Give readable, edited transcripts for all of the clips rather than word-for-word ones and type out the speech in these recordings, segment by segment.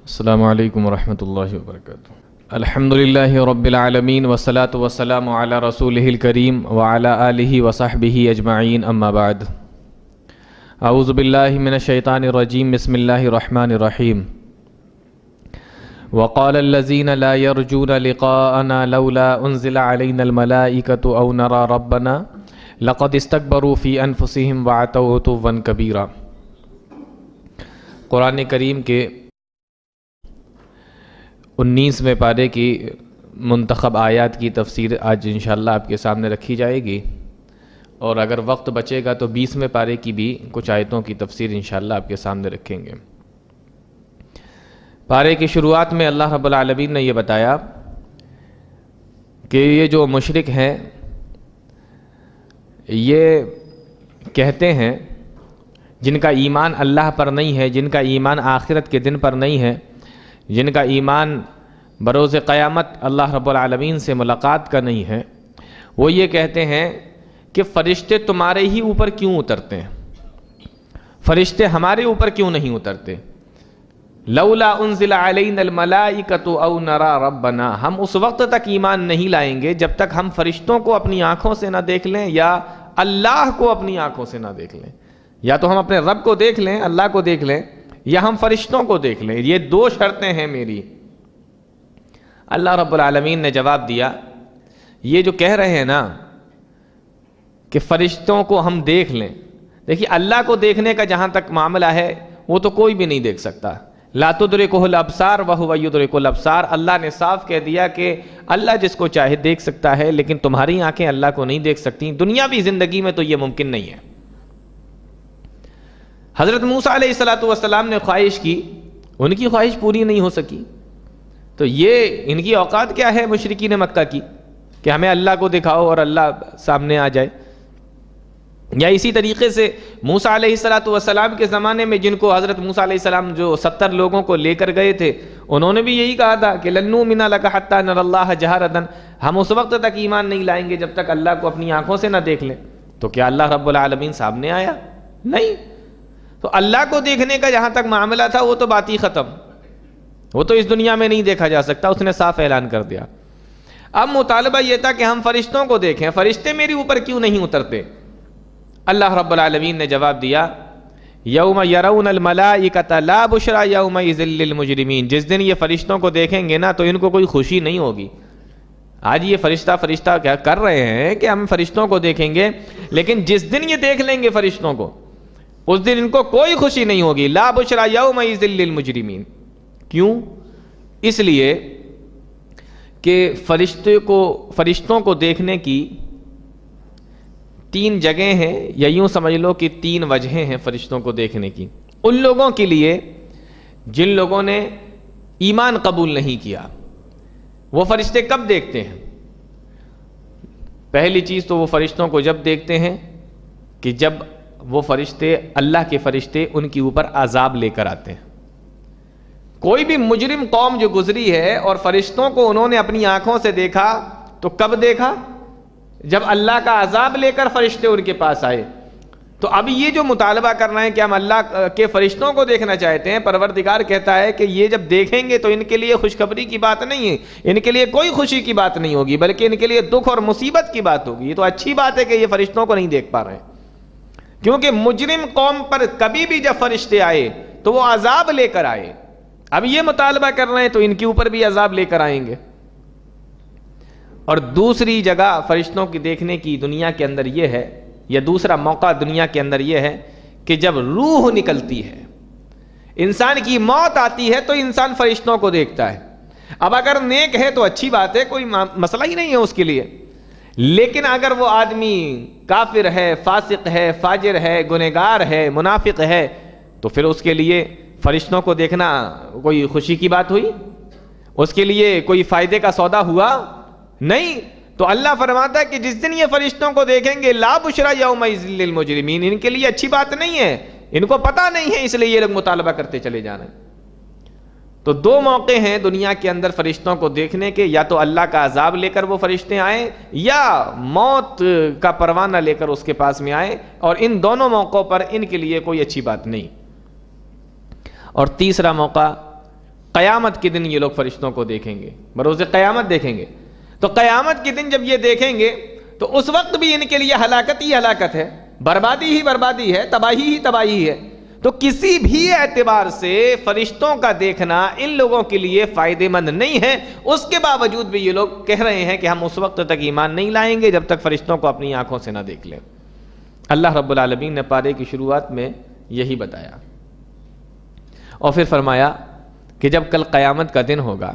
السلام علیکم ورحمۃ اللہ وبرکاتہ۔ الحمدللہ رب العالمین والصلاة والسلام علی رسولہ الکریم وعلی آلہ وصحبہ اجمعین، اما بعد۔ اعوذ باللہ من الشیطان الرجیم، بسم اللہ الرحمن الرحیم۔ وقال الذین لا یرجون لقاءنا لولا انزل علینا الملائکۃ او نری ربنا لقد استکبروا فی انفسہم وعتوا عتوا کبیرا۔ قرآن کریم کے 19ویں پارے کی منتخب آیات کی تفسیر آج انشاءاللہ آپ کے سامنے رکھی جائے گی، اور اگر وقت بچے گا تو 20ویں پارے کی بھی کچھ آیتوں کی تفسیر انشاءاللہ آپ کے سامنے رکھیں گے۔ پارے کی شروعات میں اللہ رب العالمین نے یہ بتایا کہ یہ جو مشرک ہیں یہ کہتے ہیں، جن کا ایمان اللہ پر نہیں ہے، جن کا ایمان آخرت کے دن پر نہیں ہے، جن کا ایمان بروز قیامت اللہ رب العالمین سے ملاقات کا نہیں ہے، وہ یہ کہتے ہیں کہ فرشتے تمہارے ہی اوپر کیوں اترتے ہیں، فرشتے ہمارے اوپر کیوں نہیں اترتے؟ لولا انزل علینا الملائکۃ او نری ربنا، ہم اس وقت تک ایمان نہیں لائیں گے جب تک ہم فرشتوں کو اپنی آنکھوں سے نہ دیکھ لیں یا اللہ کو اپنی آنکھوں سے نہ دیکھ لیں۔ یا تو ہم اپنے رب کو دیکھ لیں، اللہ کو دیکھ لیں، یا ہم فرشتوں کو دیکھ لیں، یہ دو شرطیں ہیں میری۔ اللہ رب العالمین نے جواب دیا، یہ جو کہہ رہے ہیں نا کہ فرشتوں کو ہم دیکھ لیں، دیکھیے اللہ کو دیکھنے کا جہاں تک معاملہ ہے وہ تو کوئی بھی نہیں دیکھ سکتا۔ لا تدرکہ الابصار وہو یدرک الابصار، اللہ نے صاف کہہ دیا کہ اللہ جس کو چاہے دیکھ سکتا ہے، لیکن تمہاری آنکھیں اللہ کو نہیں دیکھ سکتی۔ دنیاوی زندگی میں تو یہ ممکن نہیں ہے۔ حضرت موسیٰ علیہ السلام نے خواہش کی، ان کی خواہش پوری نہیں ہو سکی، تو یہ ان کی اوقات کیا ہے مشرکین مکہ کی کہ ہمیں اللہ کو دکھاؤ اور اللہ سامنے آ جائے۔ یا اسی طریقے سے موسیٰ علیہ السلام کے زمانے میں جن کو حضرت موسیٰ علیہ السلام جو 70 لوگوں کو لے کر گئے تھے، انہوں نے بھی یہی کہا تھا کہ لن نؤمن لک حتی نری اللہ جہرۃ، ہم اس وقت تک ایمان نہیں لائیں گے جب تک اللہ کو اپنی آنکھوں سے نہ دیکھ لیں۔ تو کیا اللہ رب العالمین سامنے آیا؟ نہیں۔ تو اللہ کو دیکھنے کا جہاں تک معاملہ تھا وہ تو بات ہی ختم، وہ تو اس دنیا میں نہیں دیکھا جا سکتا، اس نے صاف اعلان کر دیا۔ اب مطالبہ یہ تھا کہ ہم فرشتوں کو دیکھیں، فرشتے میرے اوپر کیوں نہیں اترتے؟ اللہ رب العالمین نے جواب دیا، یوم یرون الملائکۃ لا بشری یومئذ للمجرمین، جس دن یہ فرشتوں کو دیکھیں گے نا تو ان کو کوئی خوشی نہیں ہوگی۔ آج یہ فرشتہ کیا کر رہے ہیں کہ ہم فرشتوں کو دیکھیں گے، لیکن جس دن یہ دیکھ لیں گے فرشتوں کو اس دن ان کو کوئی خوشی نہیں ہوگی۔ لا بشری یومئذ للمجرمین، کیوں؟ اس لیے کہ فرشتوں کو دیکھنے کی 3 جگہیں ہیں، یا یوں سمجھ لو کہ 3 وجہیں ہیں فرشتوں کو دیکھنے کی۔ ان لوگوں کے لیے جن لوگوں نے ایمان قبول نہیں کیا، وہ فرشتے کب دیکھتے ہیں؟ پہلی چیز تو وہ فرشتوں کو جب دیکھتے ہیں کہ جب وہ فرشتے، اللہ کے فرشتے ان کے اوپر عذاب لے کر آتے ہیں۔ کوئی بھی مجرم قوم جو گزری ہے اور فرشتوں کو انہوں نے اپنی آنکھوں سے دیکھا تو کب دیکھا؟ جب اللہ کا عذاب لے کر فرشتے ان کے پاس آئے۔ تو اب یہ جو مطالبہ کرنا ہے کہ ہم اللہ کے فرشتوں کو دیکھنا چاہتے ہیں، پروردگار کہتا ہے کہ یہ جب دیکھیں گے تو ان کے لیے خوشخبری کی بات نہیں ہے، ان کے لیے کوئی خوشی کی بات نہیں ہوگی، بلکہ ان کے لیے دکھ اور مصیبت کی بات ہوگی۔ یہ تو اچھی بات ہے کہ یہ فرشتوں کو نہیں دیکھ پا رہے ہیں، کیونکہ مجرم قوم پر کبھی بھی جب فرشتے آئے تو وہ عذاب لے کر آئے۔ اب یہ مطالبہ کر رہے ہیں تو ان کے اوپر بھی عذاب لے کر آئیں گے۔ اور دوسری جگہ فرشتوں کی دیکھنے کی دنیا کے اندر یہ ہے، یا دوسرا موقع دنیا کے اندر یہ ہے کہ جب روح نکلتی ہے، انسان کی موت آتی ہے، تو انسان فرشتوں کو دیکھتا ہے۔ اب اگر نیک ہے تو اچھی بات ہے، کوئی مسئلہ ہی نہیں ہے اس کے لیے، لیکن اگر وہ آدمی کافر ہے، فاسق ہے، فاجر ہے، گنہگار ہے، منافق ہے، تو پھر اس کے لیے فرشتوں کو دیکھنا کوئی خوشی کی بات ہوئی؟ اس کے لیے کوئی فائدے کا سودا ہوا؟ نہیں۔ تو اللہ فرماتا ہے کہ جس دن یہ فرشتوں کو دیکھیں گے لا بشری یومئذ للمجرمین، ان کے لیے اچھی بات نہیں ہے، ان کو پتہ نہیں ہے، اس لیے یہ لوگ مطالبہ کرتے چلے جا رہے ہیں۔ تو 2 موقع ہیں دنیا کے اندر فرشتوں کو دیکھنے کے، یا تو اللہ کا عذاب لے کر وہ فرشتے آئیں، یا موت کا پروانہ لے کر اس کے پاس میں آئیں، اور ان دونوں موقعوں پر ان کے لیے کوئی اچھی بات نہیں۔ اور تیسرا موقع قیامت کے دن یہ لوگ فرشتوں کو دیکھیں گے، بروز قیامت دیکھیں گے. تو قیامت کے دن جب یہ دیکھیں گے تو اس وقت بھی ان کے لیے ہلاکت ہی ہلاکت ہے، بربادی ہی بربادی ہے، تباہی ہی تباہی ہے. تو کسی بھی اعتبار سے فرشتوں کا دیکھنا ان لوگوں کے لیے فائدہ مند نہیں ہے. اس کے باوجود بھی یہ لوگ کہہ رہے ہیں کہ ہم اس وقت تک ایمان نہیں لائیں گے جب تک فرشتوں کو اپنی آنکھوں سے نہ دیکھ لیں. اللہ رب العالمین نے پارے کی شروعات میں یہی بتایا، اور پھر فرمایا کہ جب کل قیامت کا دن ہوگا،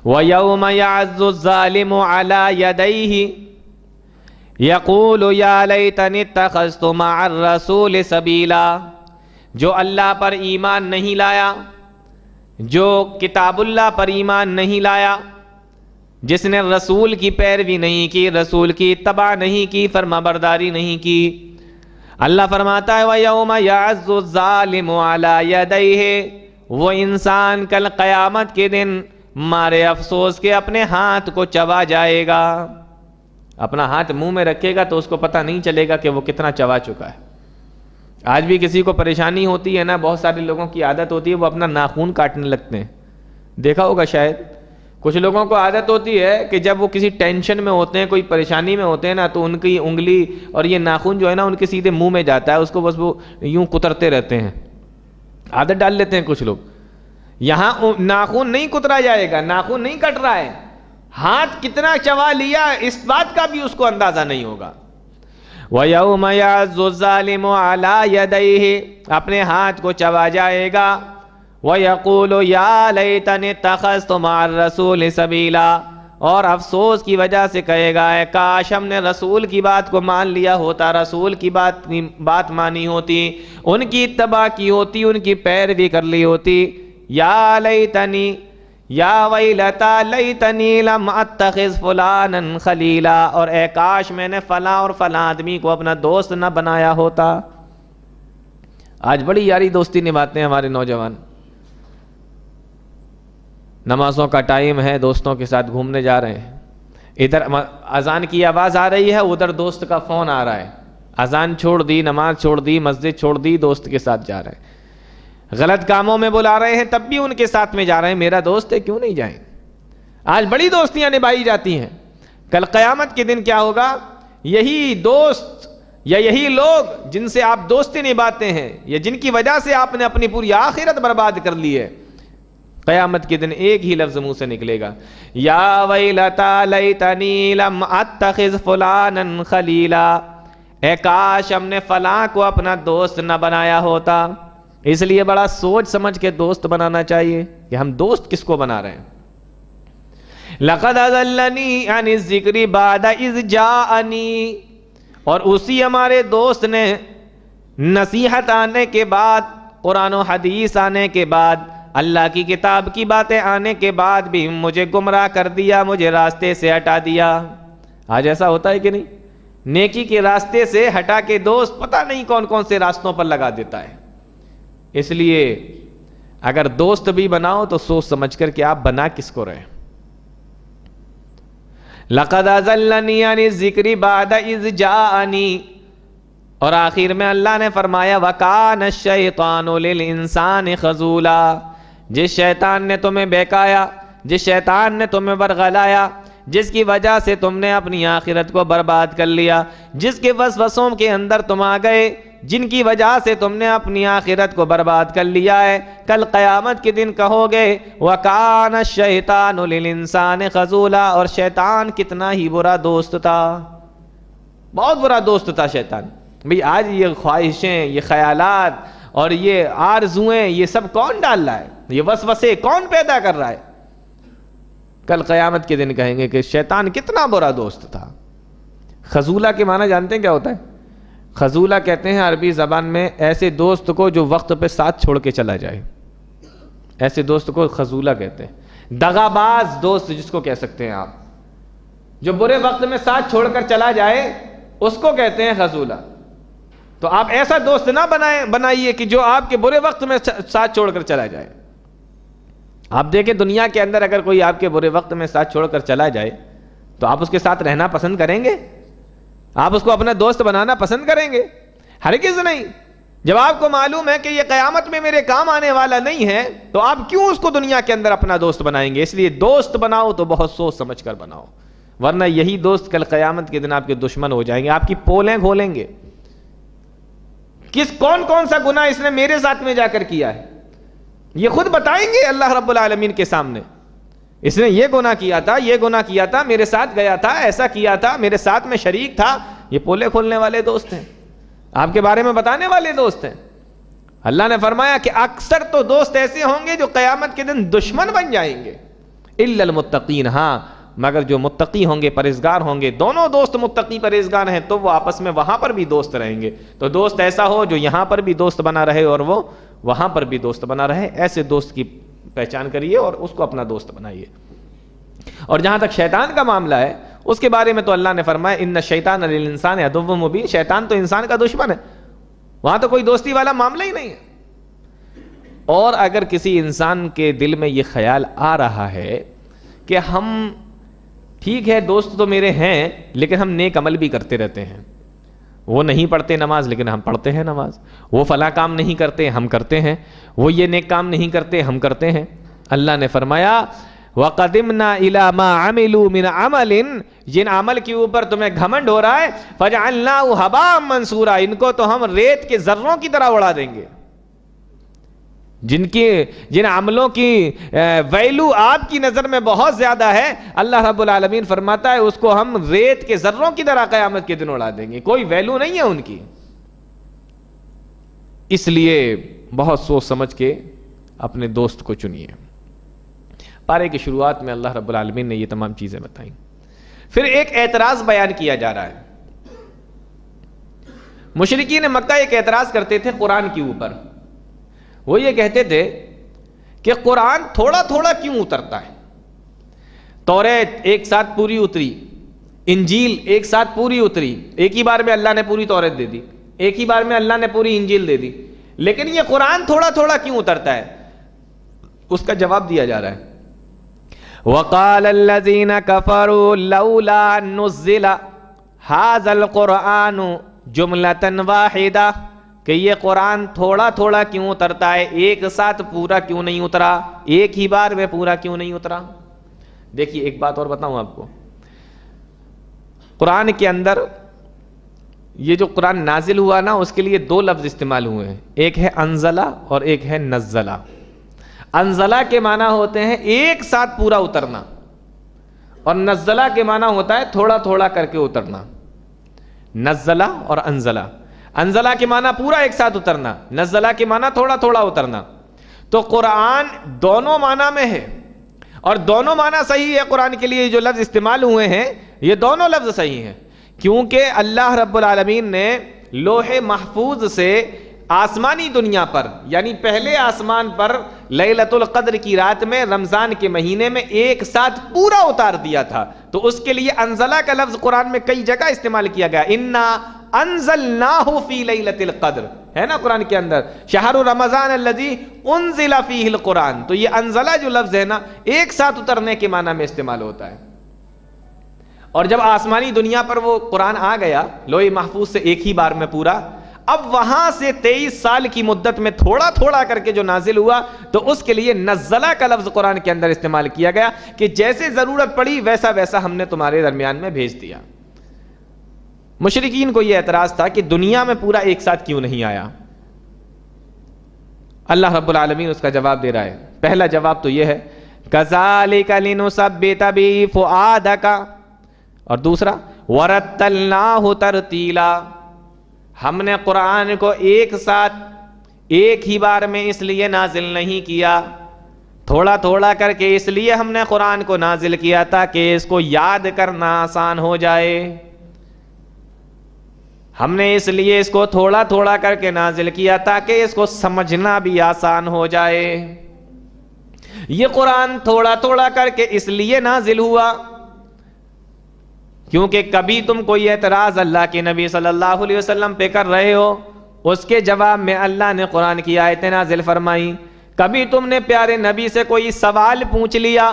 وَيَوْمَ يَعَزُّ الظَّالِمُ عَلَى يَدَيْهِ یقول یا لیتنی اتخذت مع الرسول سبیلا. جو اللہ پر ایمان نہیں لایا، جو کتاب اللہ پر ایمان نہیں لایا، جس نے رسول کی پیروی نہیں کی، رسول کی اتباع نہیں کی، فرمانبرداری نہیں کی، اللہ فرماتا ہے وَيَوْمَ يَعَزُّ الظَّالِمُ عَلَى يَدَيْهِ، وہ انسان کل قیامت کے دن مارے افسوس کے اپنے ہاتھ کو چبا جائے گا. اپنا ہاتھ منہ میں رکھے گا تو اس کو پتہ نہیں چلے گا کہ وہ کتنا چبا چکا ہے. آج بھی کسی کو پریشانی ہوتی ہے نا، بہت سارے لوگوں کی عادت ہوتی ہے وہ اپنا ناخن کاٹنے لگتے ہیں. دیکھا ہوگا شاید کچھ لوگوں کو عادت ہوتی ہے کہ جب وہ کسی ٹینشن میں ہوتے ہیں، کوئی پریشانی میں ہوتے ہیں نا، تو ان کی انگلی اور یہ ناخن جو ہے نا ان کے سیدھے منہ میں جاتا ہے، اس کو بس وہ یوں کترتے رہتے ہیں. عادت ڈال لیتے ہیں کچھ لوگ. یہاں ناخن نہیں کترا جائے گا، ناخن نہیں کٹ رہا ہے، ہاتھ کتنا چبا لیا اس بات کا بھی اس کو اندازہ نہیں ہوگا. وَيَوْمَ يَعَزُّ الظَّالِمُ عَلَى يَدَيْهِ، اپنے ہاتھ کو چبا جائے گا. وَيَقُولُ يَا لَيْتَنِي اتَّخَذْتُ مَعَ الرَّسُولِ سَبِيلًا، اور افسوس کی وجہ سے کہے گا اے کاش ہم نے رسول کی بات کو مان لیا ہوتا، رسول کی بات مانی ہوتی، ان کی اتباع کی ہوتی، ان کی پیروی کر لی ہوتی. یا لیتنی یا ویلتا لیتنی لم اتخذ فلانا خلیلا، اور اے کاش میں نے فلاں اور فلاں آدمی کو اپنا دوست نہ بنایا ہوتا. آج بڑی یاری دوستی نبھاتے ہیں ہمارے نوجوان. نمازوں کا ٹائم ہے، دوستوں کے ساتھ گھومنے جا رہے ہیں، ادھر اذان کی آواز آ رہی ہے، ادھر دوست کا فون آ رہا ہے، اذان چھوڑ دی، نماز چھوڑ دی، مسجد چھوڑ دی، دوست کے ساتھ جا رہے ہیں. غلط کاموں میں بلا رہے ہیں تب بھی ان کے ساتھ میں جا رہے ہیں، میرا دوست ہے کیوں نہیں جائیں. آج بڑی دوستیاں نبھائی جاتی ہیں. کل قیامت کے دن کیا ہوگا؟ یہی دوست یا یہی لوگ جن سے آپ دوستی نبھاتے ہیں یا جن کی وجہ سے آپ نے اپنی پوری آخرت برباد کر لی ہے، قیامت کے دن ایک ہی لفظ منہ سے نکلے گا، یا ویلتا لیتنی لم اتخذ فلانا خلیلا، اے کاش ہم نے فلاں کو اپنا دوست نہ بنایا ہوتا. اس لیے بڑا سوچ سمجھ کے دوست بنانا چاہیے کہ ہم دوست کس کو بنا رہے ہیں. لقد اضلنی عن الذکر بعد اذ جاءنی، اور اسی ہمارے دوست نے نصیحت آنے کے بعد، قرآن و حدیث آنے کے بعد، اللہ کی کتاب کی باتیں آنے کے بعد بھی مجھے گمراہ کر دیا، مجھے راستے سے ہٹا دیا. آج ایسا ہوتا ہے کہ نہیں؟ نیکی کے راستے سے ہٹا کے دوست پتہ نہیں کون کون سے راستوں پر لگا دیتا ہے. اس لیے اگر دوست بھی بناؤ تو سوچ سمجھ کر کہ آپ بنا کس کو رہے. لقد اضلنی عن الذکر بعد اذ جاءنی، اور آخر میں اللہ نے فرمایا وَكَانَ الشَّيْطَانُ لِلْإِنسَانِ خَذُولًا، جس شیطان نے تمہیں بہکایا، جس شیطان نے تمہیں ورغلایا، جس کی وجہ سے تم نے اپنی آخرت کو برباد کر لیا، جس کے وسوسوں کے اندر تم آ گئے، جن کی وجہ سے تم نے اپنی آخرت کو برباد کر لیا ہے، کل قیامت کے دن کہو گے وَكَانَ الشَّيْطَانُ لِلْإِنسَانِ خَذُولًا، اور شیطان کتنا ہی برا دوست تھا، بہت برا دوست تھا شیطان. بھئی آج یہ خواہشیں، یہ خیالات اور یہ آرزویں، یہ سب کون ڈال رہا ہے؟ یہ وسوسے کون پیدا کر رہا ہے؟ کل قیامت کے دن کہیں گے کہ شیطان کتنا برا دوست تھا. خذولہ کے معنی جانتے ہیں کیا ہوتا ہے؟ خذولہ کہتے ہیں عربی زبان میں ایسے دوست کو جو وقت پہ ساتھ چھوڑ کے چلا جائے، ایسے دوست کو خذولہ کہتے ہیں. دغاباز دوست جس کو کہہ سکتے ہیں آپ، جو برے وقت میں ساتھ چھوڑ کر چلا جائے اس کو کہتے ہیں خذولہ. تو آپ ایسا دوست نہ بنائیے کہ جو آپ کے برے وقت میں ساتھ چھوڑ کر چلا جائے. آپ دیکھیں دنیا کے اندر اگر کوئی آپ کے برے وقت میں ساتھ چھوڑ کر چلا جائے تو آپ اس کے ساتھ رہنا پسند کریں گے؟ آپ اس کو اپنا دوست بنانا پسند کریں گے؟ ہرگز نہیں. جب آپ کو معلوم ہے کہ یہ قیامت میں میرے کام آنے والا نہیں ہے تو آپ کیوں اس کو دنیا کے اندر اپنا دوست بنائیں گے؟ اس لیے دوست بناؤ تو بہت سوچ سمجھ کر بناؤ، ورنہ یہی دوست کل قیامت کے دن آپ کے دشمن ہو جائیں گے، آپ کی پولیں کھولیں گے۔ کون سا گناہ اس نے میرے ساتھ میں جا کر کیا ہے، یہ خود بتائیں گے اللہ رب العالمین کے سامنے، اس نے یہ گناہ کیا تھا، یہ گناہ کیا تھا، میرے ساتھ گیا تھا، ایسا کیا تھا، میرے ساتھ میں شریک تھا۔ یہ پولے کھولنے والے دوست ہیں، آپ کے بارے میں بتانے والے دوست ہیں۔ اللہ نے فرمایا کہ اکثر تو دوست ایسے ہوں گے جو قیامت کے دن دشمن بن جائیں گے، الا المتقین، ہاں مگر جو متقی ہوں گے، پرہیزگار ہوں گے، دونوں دوست متقی پرہیزگار ہیں تو وہ آپس میں وہاں پر بھی دوست رہیں گے۔ تو دوست ایسا ہو جو یہاں پر بھی دوست بنا رہے اور وہ وہاں پر بھی دوست بنا رہے، ایسے دوست کی پہچان کریے اور اس کو اپنا دوست بنائیے۔ اور جہاں تک شیطان کا معاملہ ہے اس کے بارے میں تو اللہ نے فرمایا ان الشیطان للانسان عدو مبین، شیطان تو انسان کا دشمن ہے، وہاں تو کوئی دوستی والا معاملہ ہی نہیں ہے۔ اور اگر کسی انسان کے دل میں یہ خیال آ رہا ہے کہ ہم ٹھیک ہے دوست تو میرے ہیں لیکن ہم نیک عمل بھی کرتے رہتے ہیں، وہ نہیں پڑھتے نماز لیکن ہم پڑھتے ہیں نماز، وہ فلاں کام نہیں کرتے ہم کرتے ہیں، وہ یہ نیک کام نہیں کرتے ہم کرتے ہیں، اللہ نے فرمایا وَقَدِمْنَا إِلَى مَا عَمِلُوا مِنْ عَمَلٍ، جن عمل کے اوپر تمہیں گھمنڈ ہو رہا ہے فَجَعَلْنَاهُ هَبَاءً مَنْثُورًا، ان کو تو ہم ریت کے ذروں کی طرح اڑا دیں گے۔ جن عملوں کی ویلو آپ کی نظر میں بہت زیادہ ہے، اللہ رب العالمین فرماتا ہے اس کو ہم ریت کے ذروں کی طرح قیامت کے دن اڑا دیں گے، کوئی ویلو نہیں ہے ان کی۔ اس لیے بہت سوچ سمجھ کے اپنے دوست کو چنیے۔ پارے کی شروعات میں اللہ رب العالمین نے یہ تمام چیزیں بتائیں۔ پھر ایک اعتراض بیان کیا جا رہا ہے۔ مشرکین مکہ ایک اعتراض کرتے تھے قرآن کے اوپر، وہ یہ کہتے تھے کہ قرآن تھوڑا تھوڑا کیوں اترتا ہے؟ توریت ایک ساتھ پوری اتری، انجیل ایک ساتھ پوری اتری، ایک ہی بار میں اللہ نے پوری توریت دے دی، ایک ہی بار میں اللہ نے پوری انجیل دے دی، لیکن یہ قرآن تھوڑا تھوڑا کیوں اترتا ہے؟ اس کا جواب دیا جا رہا ہے وَقَالَ الَّذِينَ كَفَرُوا لَوْلَا نُزِّلَ هَذَا الْقُرْآنُ جُمْلَةً وَاحِدَةً، کہ یہ قرآن تھوڑا تھوڑا کیوں اترتا ہے، ایک ساتھ پورا کیوں نہیں اترا، ایک ہی بار میں پورا کیوں نہیں اترا؟ دیکھیے ایک بات اور بتاؤں آپ کو، قرآن کے اندر یہ جو قرآن نازل ہوا نا اس کے لیے دو لفظ استعمال ہوئے ہیں، ایک ہے انزلہ اور ایک ہے نزلہ۔ انزلہ کے معنی ہوتے ہیں ایک ساتھ پورا اترنا، اور نزلہ کے معنی ہوتا ہے تھوڑا تھوڑا کر کے اترنا۔ نزلہ اور انزلہ، انزلہ کے معنی پورا ایک ساتھ اترنا، نزلہ کے معنی تھوڑا تھوڑا اترنا۔ تو قرآن دونوں معنی میں ہے، اور دونوں معنی صحیح ہے۔ قرآن کے لیے جو لفظ استعمال ہوئے ہیں یہ دونوں لفظ صحیح ہیں، کیونکہ اللہ رب العالمین نے لوح محفوظ سے آسمانی دنیا پر یعنی پہلے آسمان پر لیلۃ القدر کی رات میں رمضان کے مہینے میں ایک ساتھ پورا اتار دیا تھا، تو اس کے لیے انزلہ کا لفظ قرآن میں کئی جگہ استعمال کیا گیا، انا انزلناہ فی لیلۃ القدر ہے نا قرآن کے اندر، شہر رمضان الذی انزل فیہ القرآن۔ تو یہ انزلہ جو لفظ ہے نا ایک ساتھ اترنے کے معنی میں استعمال ہوتا ہے، اور جب آسمانی دنیا پر وہ قرآن آ گیا لوح محفوظ سے ایک ہی بار میں پورا، اب وہاں سے 23 سال کی مدت میں تھوڑا تھوڑا کر کے جو نازل ہوا، تو اس کے لیے نزلہ کا لفظ قرآن کے اندر استعمال کیا گیا کہ جیسے ضرورت پڑی ویسا ویسا ہم نے تمہارے درمیان میں بھیج دیا۔ مشرکین کو یہ اعتراض تھا کہ دنیا میں پورا ایک ساتھ کیوں نہیں آیا؟ اللہ رب العالمین اس کا جواب دے رہا ہے۔ پہلا جواب تو یہ ہے كَذَلِكَ لِنُثَبِّتَ بِهِ فُؤَادَكَ، اور دوسرا وَرَتَّلْنَاهُ تَرْتِيلًا، ہم نے قرآن کو ایک ساتھ ایک ہی بار میں اس لیے نازل نہیں کیا، تھوڑا تھوڑا کر کے اس لیے ہم نے قرآن کو نازل کیا تاکہ اس کو یاد کرنا آسان ہو جائے، ہم نے اس لیے اس کو تھوڑا تھوڑا کر کے نازل کیا تاکہ اس کو سمجھنا بھی آسان ہو جائے۔ یہ قرآن تھوڑا تھوڑا کر کے اس لیے نازل ہوا کیونکہ کبھی تم کوئی اعتراض اللہ کے نبی صلی اللہ علیہ وسلم پہ کر رہے ہو، اس کے جواب میں اللہ نے قرآن کی آیتیں نازل فرمائی، کبھی تم نے پیارے نبی سے کوئی سوال پوچھ لیا،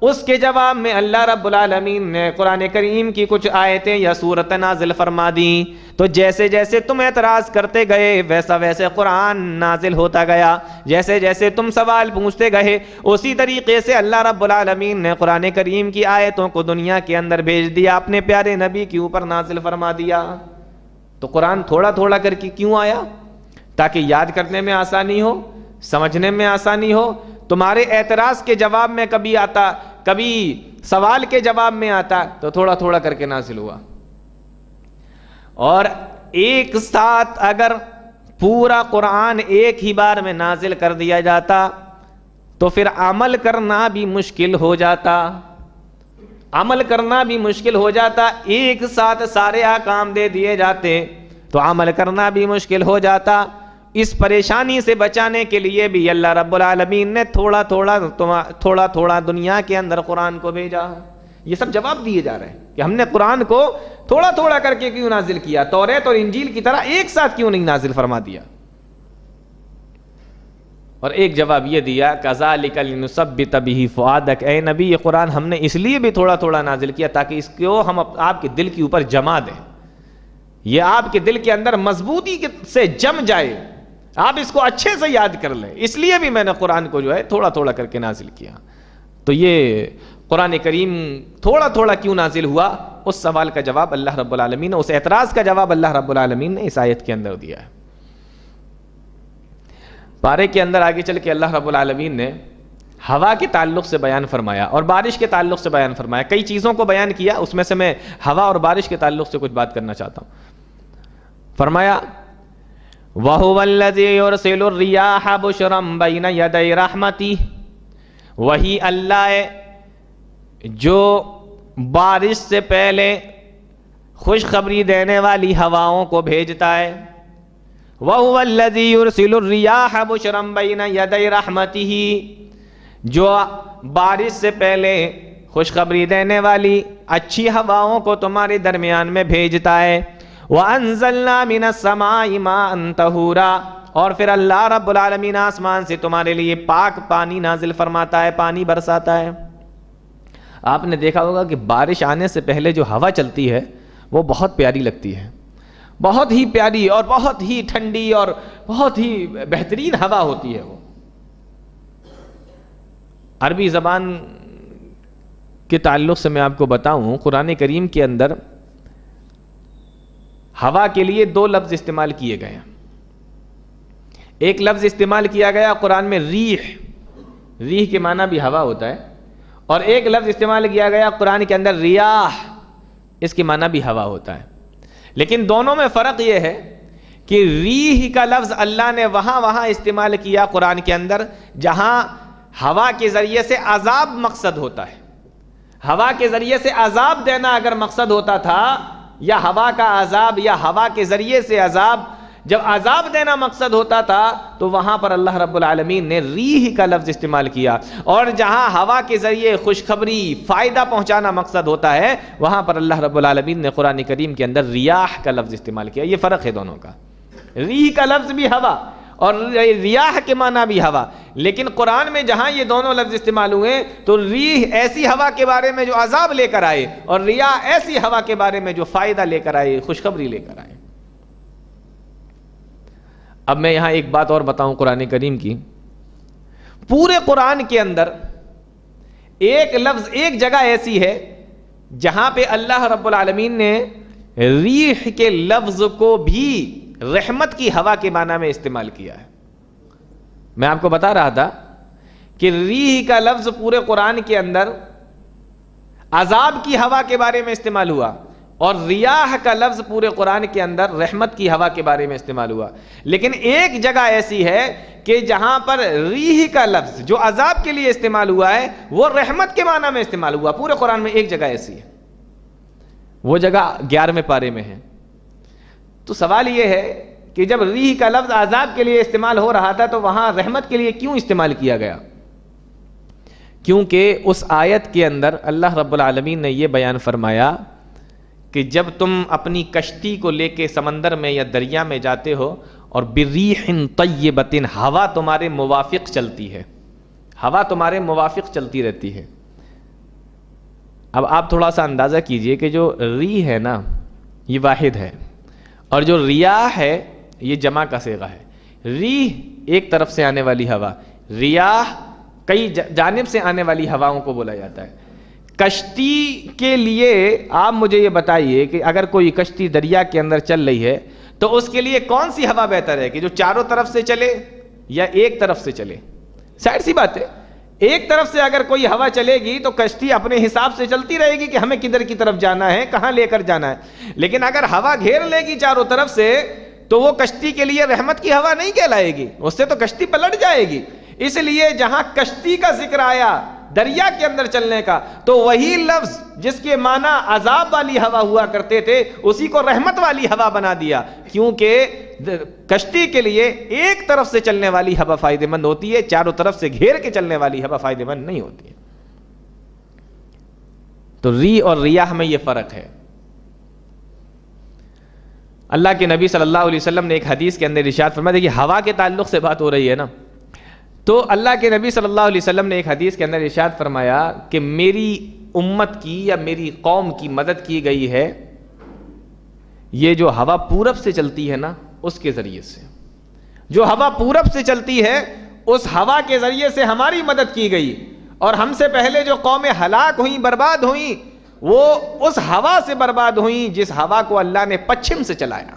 اس کے جواب میں اللہ رب العالمین نے قرآن کریم کی کچھ آیتیں یا سورت نازل فرما دیں. تو جیسے جیسے تم اعتراض کرتے گئے ویسا ویسے قرآن نازل ہوتا گیا. جیسے جیسے تم سوال پوچھتے گئے اسی طریقے سے اللہ رب العالمین نے قرآن کریم کی آیتوں کو دنیا کے اندر بھیج دیا, اپنے پیارے نبی کے اوپر نازل فرما دیا. تو قرآن تھوڑا تھوڑا کر کے کیوں آیا؟ تاکہ یاد کرنے میں آسانی ہو, سمجھنے میں آسانی ہو. تمہارے اعتراض کے جواب میں کبھی آتا, کبھی سوال کے جواب میں آتا, تو تھوڑا تھوڑا کر کے نازل ہوا. اور ایک ساتھ اگر پورا قرآن ایک ہی بار میں نازل کر دیا جاتا تو پھر عمل کرنا بھی مشکل ہو جاتا. عمل کرنا بھی مشکل ہو جاتا. ایک ساتھ سارے احکام دے دیے جاتے تو عمل کرنا بھی مشکل ہو جاتا. اس پریشانی سے بچانے کے لیے بھی اللہ رب العالمین نے تھوڑا تھوڑا دنیا کے اندر قرآن کو بھیجا. یہ سب جواب دیے جا رہے ہیں کہ ہم نے قرآن کو تھوڑا تھوڑا کر کے کیوں نازل کیا, توریت اور انجیل کی طرح ایک ساتھ کیوں نہیں نازل فرما دیا. اور ایک جواب یہ دیا کذالک لنثبت بہ فؤادک, اے نبی یہ قرآن ہم نے اس لیے بھی تھوڑا تھوڑا نازل کیا تاکہ اس کو ہم آپ کے دل کے اوپر جما دیں, یہ آپ کے دل کے اندر مضبوطی سے جم جائے, آپ اس کو اچھے سے یاد کر لیں. اس لیے بھی میں نے قرآن کو جو ہے تھوڑا تھوڑا کر کے نازل کیا. تو یہ قرآن کریم تھوڑا تھوڑا کیوں نازل ہوا, اس سوال کا جواب اللہ رب العالمین نے, اس اعتراض کا جواب اللہ رب العالمین نے اس آیت کے اندر دیا ہے. پارے کے اندر آگے چل کے اللہ رب العالمین نے ہوا کے تعلق سے بیان فرمایا اور بارش کے تعلق سے بیان فرمایا. کئی چیزوں کو بیان کیا, اس میں سے میں ہوا اور بارش کے تعلق سے کچھ بات کرنا چاہتا ہوں. فرمایا وَهُوَ الَّذِي يُرْسِلُ الرِّيَاحَ بُشْرًا بَيْنَ يَدَيْ رَحْمَتِهِ, وہی اللہ ہے جو بارش سے پہلے خوشخبری دینے والی ہواؤں کو بھیجتا ہے. وَهُوَ الَّذِي يُرْسِلُ الرِّيَاحَ بُشْرًا بَيْنَ يَدَيْ رَحْمَتِهِ, جو بارش سے پہلے خوشخبری دینے والی اچھی ہواؤں کو تمہارے درمیان میں بھیجتا ہے. وَأَنزَلْنَا مِنَ السَّمَاءِ مَاءً طَهُورًا, اور پھر اللہ رب العالمین آسمان سے تمہارے لیے پاک پانی نازل فرماتا ہے, پانی برساتا ہے. آپ نے دیکھا ہوگا کہ بارش آنے سے پہلے جو ہوا چلتی ہے وہ بہت پیاری لگتی ہے, بہت ہی پیاری اور بہت ہی ٹھنڈی اور بہت ہی بہترین ہوا ہوتی ہے. وہ عربی زبان کے تعلق سے میں آپ کو بتاؤں, قرآن کریم کے اندر ہوا کے لیے دو لفظ استعمال کیے گئے ہیں. ایک لفظ استعمال کیا گیا قرآن میں ریح, ریح کے معنی بھی ہوا ہوتا ہے, اور ایک لفظ استعمال کیا گیا قرآن کے اندر ریاح, اس کے معنی بھی ہوا ہوتا ہے. لیکن دونوں میں فرق یہ ہے کہ ریح کا لفظ اللہ نے وہاں استعمال کیا قرآن کے اندر جہاں ہوا کے ذریعے سے عذاب مقصد ہوتا ہے. ہوا کے ذریعے سے عذاب دینا اگر مقصد ہوتا تھا, یا ہوا کا عذاب یا ہوا کے ذریعے سے عذاب, جب عذاب دینا مقصد ہوتا تھا تو وہاں پر اللہ رب العالمین نے ریح کا لفظ استعمال کیا, اور جہاں ہوا کے ذریعے خوشخبری فائدہ پہنچانا مقصد ہوتا ہے وہاں پر اللہ رب العالمین نے قرآن کریم کے اندر ریاح کا لفظ استعمال کیا. یہ فرق ہے دونوں کا. ریح کا لفظ بھی ہوا اور ریاح کے معنی بھی ہوا, لیکن قرآن میں جہاں یہ دونوں لفظ استعمال ہوئے تو ریح ایسی ہوا کے بارے میں جو عذاب لے کر آئے, اور ریاح ایسی ہوا کے بارے میں جو فائدہ لے کر آئے, خوشخبری لے کر آئے. اب میں یہاں ایک بات اور بتاؤں قرآن کریم کی. پورے قرآن کے اندر ایک لفظ, ایک جگہ ایسی ہے جہاں پہ اللہ رب العالمین نے ریح کے لفظ کو بھی رحمت کی ہوا کے معنی میں استعمال کیا ہے. میں آپ کو بتا رہا تھا کہ ریح کا لفظ پورے قرآن کے اندر عذاب کی ہوا کے بارے میں استعمال ہوا, اور ریاح کا لفظ پورے قرآن کے اندر رحمت کی ہوا کے بارے میں استعمال ہوا. لیکن ایک جگہ ایسی ہے کہ جہاں پر ریح کا لفظ جو عذاب کے لیے استعمال ہوا ہے وہ رحمت کے معنی میں استعمال ہوا. پورے قرآن میں ایک جگہ ایسی ہے, وہ جگہ 11ویں پارے میں ہے. تو سوال یہ ہے کہ جب ریح کا لفظ عذاب کے لیے استعمال ہو رہا تھا تو وہاں رحمت کے لیے کیوں استعمال کیا گیا؟ کیونکہ اس آیت کے اندر اللہ رب العالمین نے یہ بیان فرمایا کہ جب تم اپنی کشتی کو لے کے سمندر میں یا دریا میں جاتے ہو اور بریح طیبۃ, ہوا تمہارے موافق چلتی ہے, ہوا تمہارے موافق چلتی رہتی ہے, اب آپ تھوڑا سا اندازہ کیجئے کہ جو ری ہے نا یہ واحد ہے، اور جو ریاح ہے یہ جمع کا صیغہ ہے. ریح ایک طرف سے آنے والی ہوا، ریاح کئی جانب سے آنے والی ہواؤں کو بولا جاتا ہے. کشتی کے لیے آپ مجھے یہ بتائیے کہ اگر کوئی کشتی دریا کے اندر چل رہی ہے تو اس کے لیے کون سی ہوا بہتر ہے کہ جو چاروں طرف سے چلے یا ایک طرف سے چلے؟ ظاہر سی بات ہے ایک طرف سے اگر کوئی ہوا چلے گی تو کشتی اپنے حساب سے چلتی رہے گی کہ ہمیں کدھر کی طرف جانا ہے، کہاں لے کر جانا ہے. لیکن اگر ہوا گھیر لے گی چاروں طرف سے تو وہ کشتی کے لیے رحمت کی ہوا نہیں کہلائے گی، اس سے تو کشتی پلٹ جائے گی. اس لیے جہاں کشتی کا ذکر آیا دریا کے اندر چلنے کا تو وہی لفظ جس کے معنی عذاب والی ہوا ہوا کرتے تھے اسی کو رحمت والی ہوا بنا دیا، کیونکہ کشتی کے لیے ایک طرف سے چلنے والی ہوا فائدہ مند ہوتی ہے، چاروں طرف سے گھیر کے چلنے والی ہوا فائدہ مند نہیں ہوتی ہے. تو ری اور ریاح میں یہ فرق ہے. اللہ کے نبی صلی اللہ علیہ وسلم نے ایک حدیث کے اندر ارشاد فرمایا، دیکھیے ہوا کے تعلق سے بات ہو رہی ہے نا، تو اللہ کے نبی صلی اللہ علیہ وسلم نے ایک حدیث کے اندر ارشاد فرمایا کہ میری امت کی یا میری قوم کی مدد کی گئی ہے یہ جو ہوا پورب سے چلتی ہے نا اس کے ذریعے سے. جو ہوا پورب سے چلتی ہے اس ہوا کے ذریعے سے ہماری مدد کی گئی، اور ہم سے پہلے جو قومیں ہلاک ہوئیں برباد ہوئیں وہ اس ہوا سے برباد ہوئیں جس ہوا کو اللہ نے پچھم سے چلایا.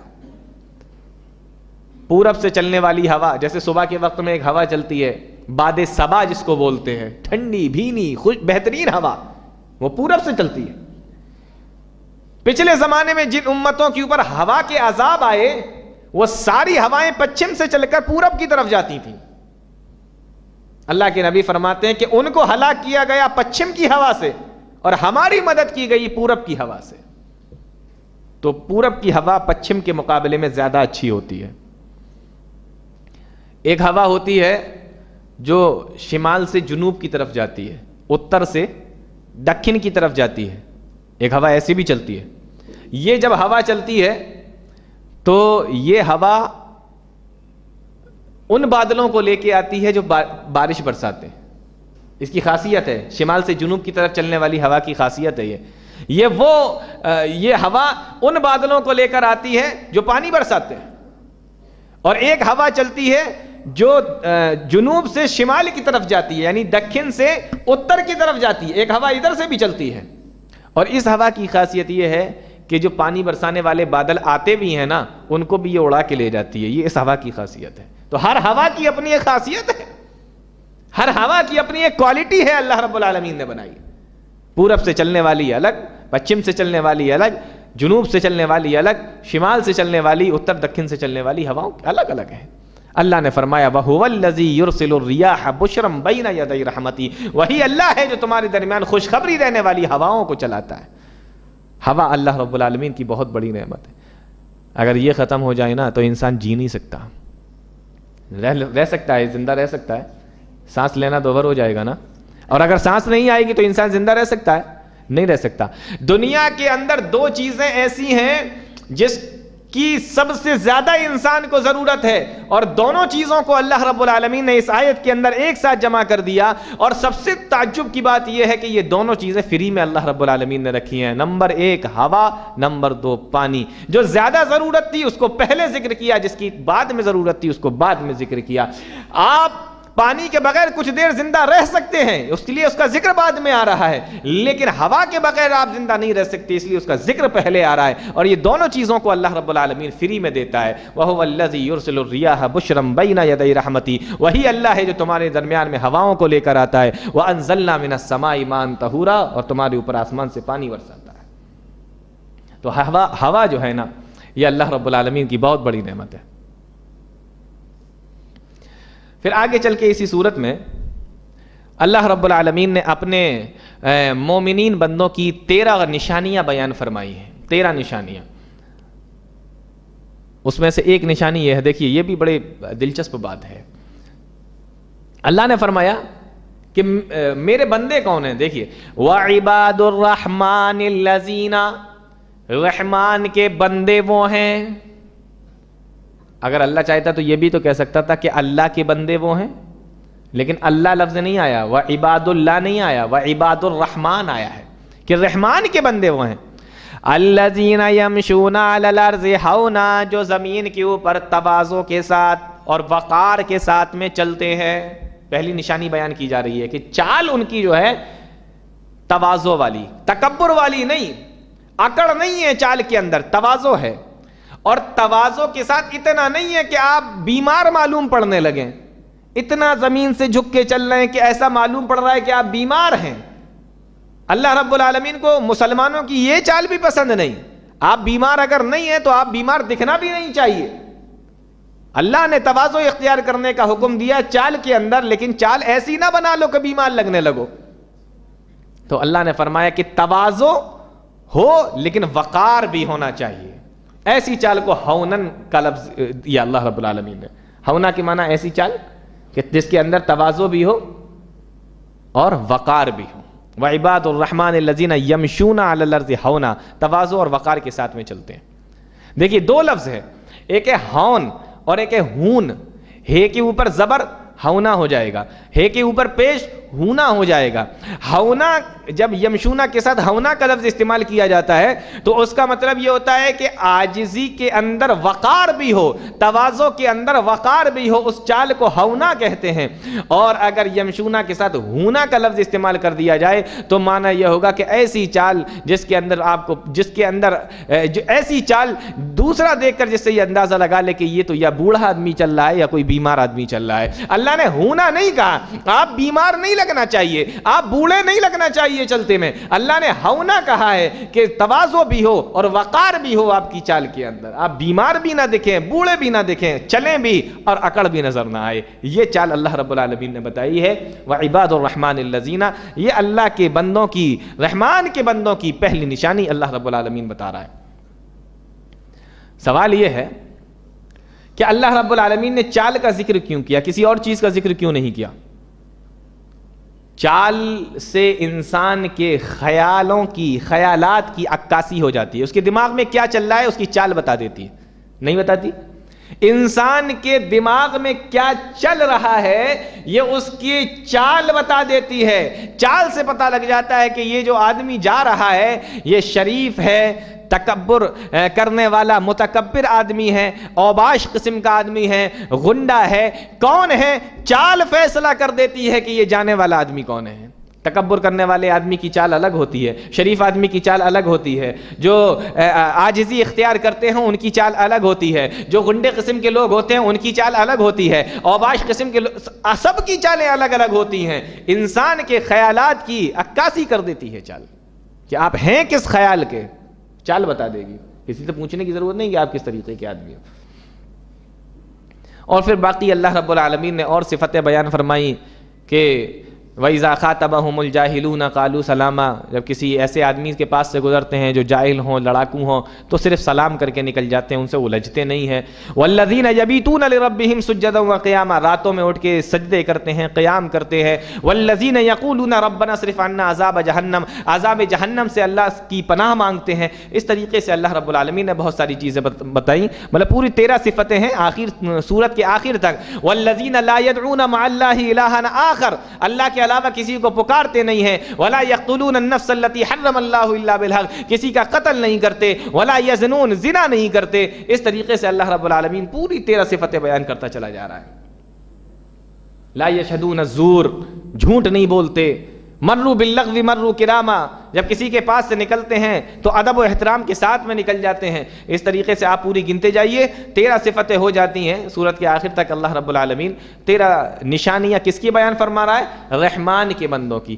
پورب سے چلنے والی ہوا، جیسے صبح کے وقت میں ایک ہوا چلتی ہے باد صبا جس کو بولتے ہیں، ٹھنڈی بھینی خوش بہترین ہوا، وہ پورب سے چلتی ہے. پچھلے زمانے میں جن امتوں کے اوپر ہوا کے عذاب آئے وہ ساری ہوائیں پچھم سے چل کر پورب کی طرف جاتی تھیں. اللہ کے نبی فرماتے ہیں کہ ان کو ہلاک کیا گیا پچھم کی ہوا سے اور ہماری مدد کی گئی پورب کی ہوا سے. تو پورب کی ہوا پچھم کے مقابلے میں زیادہ اچھی ہوتی ہے. ایک ہوا ہوتی ہے جو شمال سے جنوب کی طرف جاتی ہے، اتر سے دکن کی طرف جاتی ہے، ایک ہوا ایسی بھی چلتی ہے. یہ جب ہوا چلتی ہے تو یہ ہوا ان بادلوں کو لے کے آتی ہے جو بارش برساتے ہیں. اس کی خاصیت ہے، شمال سے جنوب کی طرف چلنے والی ہوا کی خاصیت ہے یہ ہوا ان بادلوں کو لے کر آتی ہے جو پانی برساتے ہیں. اور ایک ہوا چلتی ہے جو جنوب سے شمال کی طرف جاتی ہے، یعنی دکن سے اتر کی طرف جاتی ہے. ایک ہوا ادھر سے بھی چلتی ہے، اور اس ہوا کی خاصیت یہ ہے کہ جو پانی برسانے والے بادل آتے بھی ہیں نا ان کو بھی یہ اڑا کے لے جاتی ہے. یہ اس ہوا کی خاصیت ہے. تو ہر ہوا کی اپنی ایک خاصیت ہے، ہر ہوا کی اپنی ایک کوالٹی ہے اللہ رب العالمین نے بنائی. پورب سے چلنے والی الگ، پچھم سے چلنے والی الگ، جنوب سے چلنے والی الگ، شمال سے چلنے والی، اتر دکن سے چلنے والی ہواؤں الگ الگ ہیں. اللہ نے فرمایا وَهُوَ الَّذِي يُرْسِلُ الرِّيَاحَ بُشْرًا بَيْنَ يَدَيْ رَحْمَتِهِ، وہی اللہ ہے جو تمہارے درمیان خوشخبری رہنے والی ہواؤں کو چلاتا ہے. ہوا اللہ رب العالمین کی بہت بڑی نعمت ہے. اگر یہ ختم ہو جائے نا تو انسان جی نہیں سکتا. رہ سکتا ہے، زندہ رہ سکتا ہے، سانس لینا دوبر ہو جائے گا نا. اور اگر سانس نہیں آئے گی تو انسان زندہ رہ سکتا ہے؟ نہیں رہ سکتا. دنیا کے اندر دو چیزیں ایسی ہیں جس کی سب سے زیادہ انسان کو ضرورت ہے، اور دونوں چیزوں کو اللہ رب العالمین نے اس آیت کے اندر ایک ساتھ جمع کر دیا. اور سب سے تعجب کی بات یہ ہے کہ یہ دونوں چیزیں فری میں اللہ رب العالمین نے رکھی ہیں. نمبر 1 ہوا، نمبر 2 پانی. جو زیادہ ضرورت تھی اس کو پہلے ذکر کیا، جس کی بعد میں ضرورت تھی اس کو بعد میں ذکر کیا. آپ پانی کے بغیر کچھ دیر زندہ رہ سکتے ہیں، اس کے لیے اس کا ذکر بعد میں آ رہا ہے، لیکن ہوا کے بغیر آپ زندہ نہیں رہ سکتے، اس لیے اس کا ذکر پہلے آ رہا ہے. اور یہ دونوں چیزوں کو اللہ رب العالمین فری میں دیتا ہے. وَهُوَ الَّذِي يُرْسِلُ الرِّيَاحَ بُشْرًا بَيْنَ يَدَيْ رَحْمَتِهِ، وہی اللہ ہے جو تمہارے درمیان میں ہواؤں کو لے کر آتا ہے. وَأَنزَلْنَا مِنَ السَّمَاءِ مَاءً طَهُورًا، اور تمہارے اوپر آسمان سے پانی برساتا ہے. تو ہوا جو ہے نا یہ اللہ رب العالمین کی بہت بڑی نعمت ہے. پھر آگے چل کے اسی صورت میں اللہ رب العالمین نے اپنے مومنین بندوں کی 13 نشانیاں بیان فرمائی ہیں. 13 نشانیاں. اس میں سے ایک نشانی یہ ہے، دیکھیے یہ بھی بڑے دلچسپ بات ہے. اللہ نے فرمایا کہ میرے بندے کون ہیں. دیکھیے وَعِبَادُ الرَّحْمَنِ الَّذِينَ، رحمان کے بندے وہ ہیں. اگر اللہ چاہتا تو یہ بھی تو کہہ سکتا تھا کہ اللہ کے بندے وہ ہیں، لیکن اللہ لفظ نہیں آیا، وَعِبَادُ اللہ نہیں آیا، وَعِبَادُ الرحمن آیا ہے کہ رحمان کے بندے وہ ہیں الذین یمشون علی الارض ہونا، جو زمین کے اوپر تواضع کے ساتھ اور وقار کے ساتھ میں چلتے ہیں. پہلی نشانی بیان کی جا رہی ہے کہ چال ان کی جو ہے تواضع والی، تکبر والی نہیں، اکڑ نہیں ہے چال کے اندر، تواضع ہے. اور تواضع کے ساتھ اتنا نہیں ہے کہ آپ بیمار معلوم پڑنے لگیں، اتنا زمین سے جھک کے چل رہے ہیں کہ ایسا معلوم پڑ رہا ہے کہ آپ بیمار ہیں. اللہ رب العالمین کو مسلمانوں کی یہ چال بھی پسند نہیں. آپ بیمار اگر نہیں ہیں تو آپ بیمار دکھنا بھی نہیں چاہیے. اللہ نے تواضع اختیار کرنے کا حکم دیا چال کے اندر، لیکن چال ایسی نہ بنا لو کہ بیمار لگنے لگو. تو اللہ نے فرمایا کہ تواضع ہو لیکن وقار بھی ہونا چاہیے. ایسی چال کو ہونن کا لفظ دیا اللہ رب العالمین نے. ہونا کے معنی ایسی چال کہ جس کے اندر تواضع بھی ہو اور وقار بھی ہو. وعباد الرحمن الذین یمشون علی الارض ہونا، تواضع اور وقار کے ساتھ میں چلتے ہیں. دیکھیے دو لفظ ہے، ایک ہے ہون اور ایک ہے ہون. ہے کے اوپر زبر ہونا ہو جائے گا، ہے کے اوپر پیش ہونا ہو جائے گا. ہونا جب یمشونا کے ساتھ ہونا کا لفظ استعمال کیا جاتا ہے تو اس کا مطلب یہ ہوتا ہے کہ عاجزی کے اندر وقار بھی ہو، تواضع کے اندر وقار بھی ہو، اس چال کو ہونا کہتے ہیں. اور اگر یمشونا کے ساتھ ہونا کا لفظ استعمال کر دیا جائے تو معنی یہ ہوگا کہ ایسی چال جس کے اندر ایسی چال دوسرا دیکھ کر جس سے یہ اندازہ لگا لے کہ یہ تو یا بوڑھا آدمی چل رہا ہے یا کوئی بیمار آدمی چل رہا ہے. اللہ نے ہونا نہیں کہا، آپ بیمار نہیں لگنا چاہیے، آپ بوڑھے نہیں لگنا چاہیے چلتے میں. اللہ نے ہونا کہا ہے کہ تواضع بھی ہو اور وقار بھی ہو آپ کی چال کے اندر، آپ بیمار بھی نہ دکھیں، بوڑھے بھی نہ دکھیں، چلیں بھی اور اکڑ بھی نظر نہ آئے. یہ چال اللہ رب العالمین نے بتائی ہے. وعباد الرحمن الذین، یہ اللہ کے بندوں کی، رحمان کے بندوں کی پہلی نشانی اللہ رب العالمین بتا رہا ہے. سوال یہ ہے کہ اللہ رب العالمین نے چال کا ذکر کیوں کیا، کسی اور چیز کا ذکر کیوں نہیں کیا؟ چال سے انسان کے خیالات کی عکاسی ہو جاتی ہے. اس کے دماغ میں کیا چل رہا ہے اس کی چال بتا دیتی ہے. نہیں بتاتی؟ انسان کے دماغ میں کیا چل رہا ہے یہ اس کی چال بتا دیتی ہے. چال سے پتہ لگ جاتا ہے کہ یہ جو آدمی جا رہا ہے یہ شریف ہے، تکبر کرنے والا متکبر آدمی ہے، اوباش قسم کا آدمی ہے، غنڈہ ہے، کون ہے. چال فیصلہ کر دیتی ہے کہ یہ جانے والا آدمی کون ہے. تکبر کرنے والے آدمی کی چال الگ ہوتی ہے، شریف آدمی کی چال الگ ہوتی ہے، جو عاجزی اختیار کرتے ہیں ان کی چال الگ ہوتی ہے، جو غنڈے قسم کے لوگ ہوتے ہیں ان کی چال الگ ہوتی ہے، اوباش قسم کے سب کی چالیں الگ الگ ہوتی ہیں. انسان کے خیالات کی عکاسی کر دیتی ہے چال کہ آپ ہیں کس خیال کے، چال بتا دے گی. کسی سے پوچھنے کی ضرورت نہیں کہ آپ کس طریقے کے آدمی ہو. اور پھر باقی اللہ رب العالمین نے اور صفتیں بیان فرمائی کہ وَإِذَا خَاطَبَهُمُ الْجَاهِلُونَ قَالُوا سَلَامًا. جب کسی ایسے آدمی کے پاس سے گزرتے ہیں جو جاہل ہوں، لڑاکو ہوں، تو صرف سلام کر کے نکل جاتے ہیں، ان سے الجھتے نہیں ہیں. وَالَّذِينَ يَبِيتُونَ لِرَبِّهِمْ سُجَّدًا وَقِيَامًا. راتوں میں اٹھ کے سجدے کرتے ہیں، قیام کرتے ہیں. وَالَّذِينَ يَقُولُونَ رَبَّنَا اصْرِفْ عَنَّا عَذَابَ جَهَنَّمَ. عذاب جہنم سے اللہ کی پناہ مانگتے ہیں. اس طریقے سے اللہ رب العالمین نے بہت ساری چیزیں بتائیں، مطلب پوری 13 صفتیں ہیں آخر سورت کے آخر تک. وَالَّذِينَ لَا يَدْعُونَ مَعَ اللَّهِ إِلَٰهًا آخَرَ. اللہ کے علاوہ کسی کو پکارتے نہیں ہیں. ولا یقتلون النفس التي حرم اللہ الا بالحق. کسی کا قتل نہیں کرتے. ولا یزنون، زنا نہیں کرتے. اس طریقے سے اللہ رب العالمین پوری 13 صفتیں بیان کرتا چلا جا رہا ہے. لا یشهدون الزور، جھوٹ نہیں بولتے. مروا باللغو مروا کراما، جب کسی کے پاس سے نکلتے ہیں تو ادب و احترام کے ساتھ میں نکل جاتے ہیں. اس طریقے سے آپ پوری گنتے جائیے، 13 صفتیں ہو جاتی ہیں سورت کے آخر تک. اللہ رب العالمین 13 نشانیاں کس کی بیان فرما رہا ہے؟ رحمان کے بندوں کی.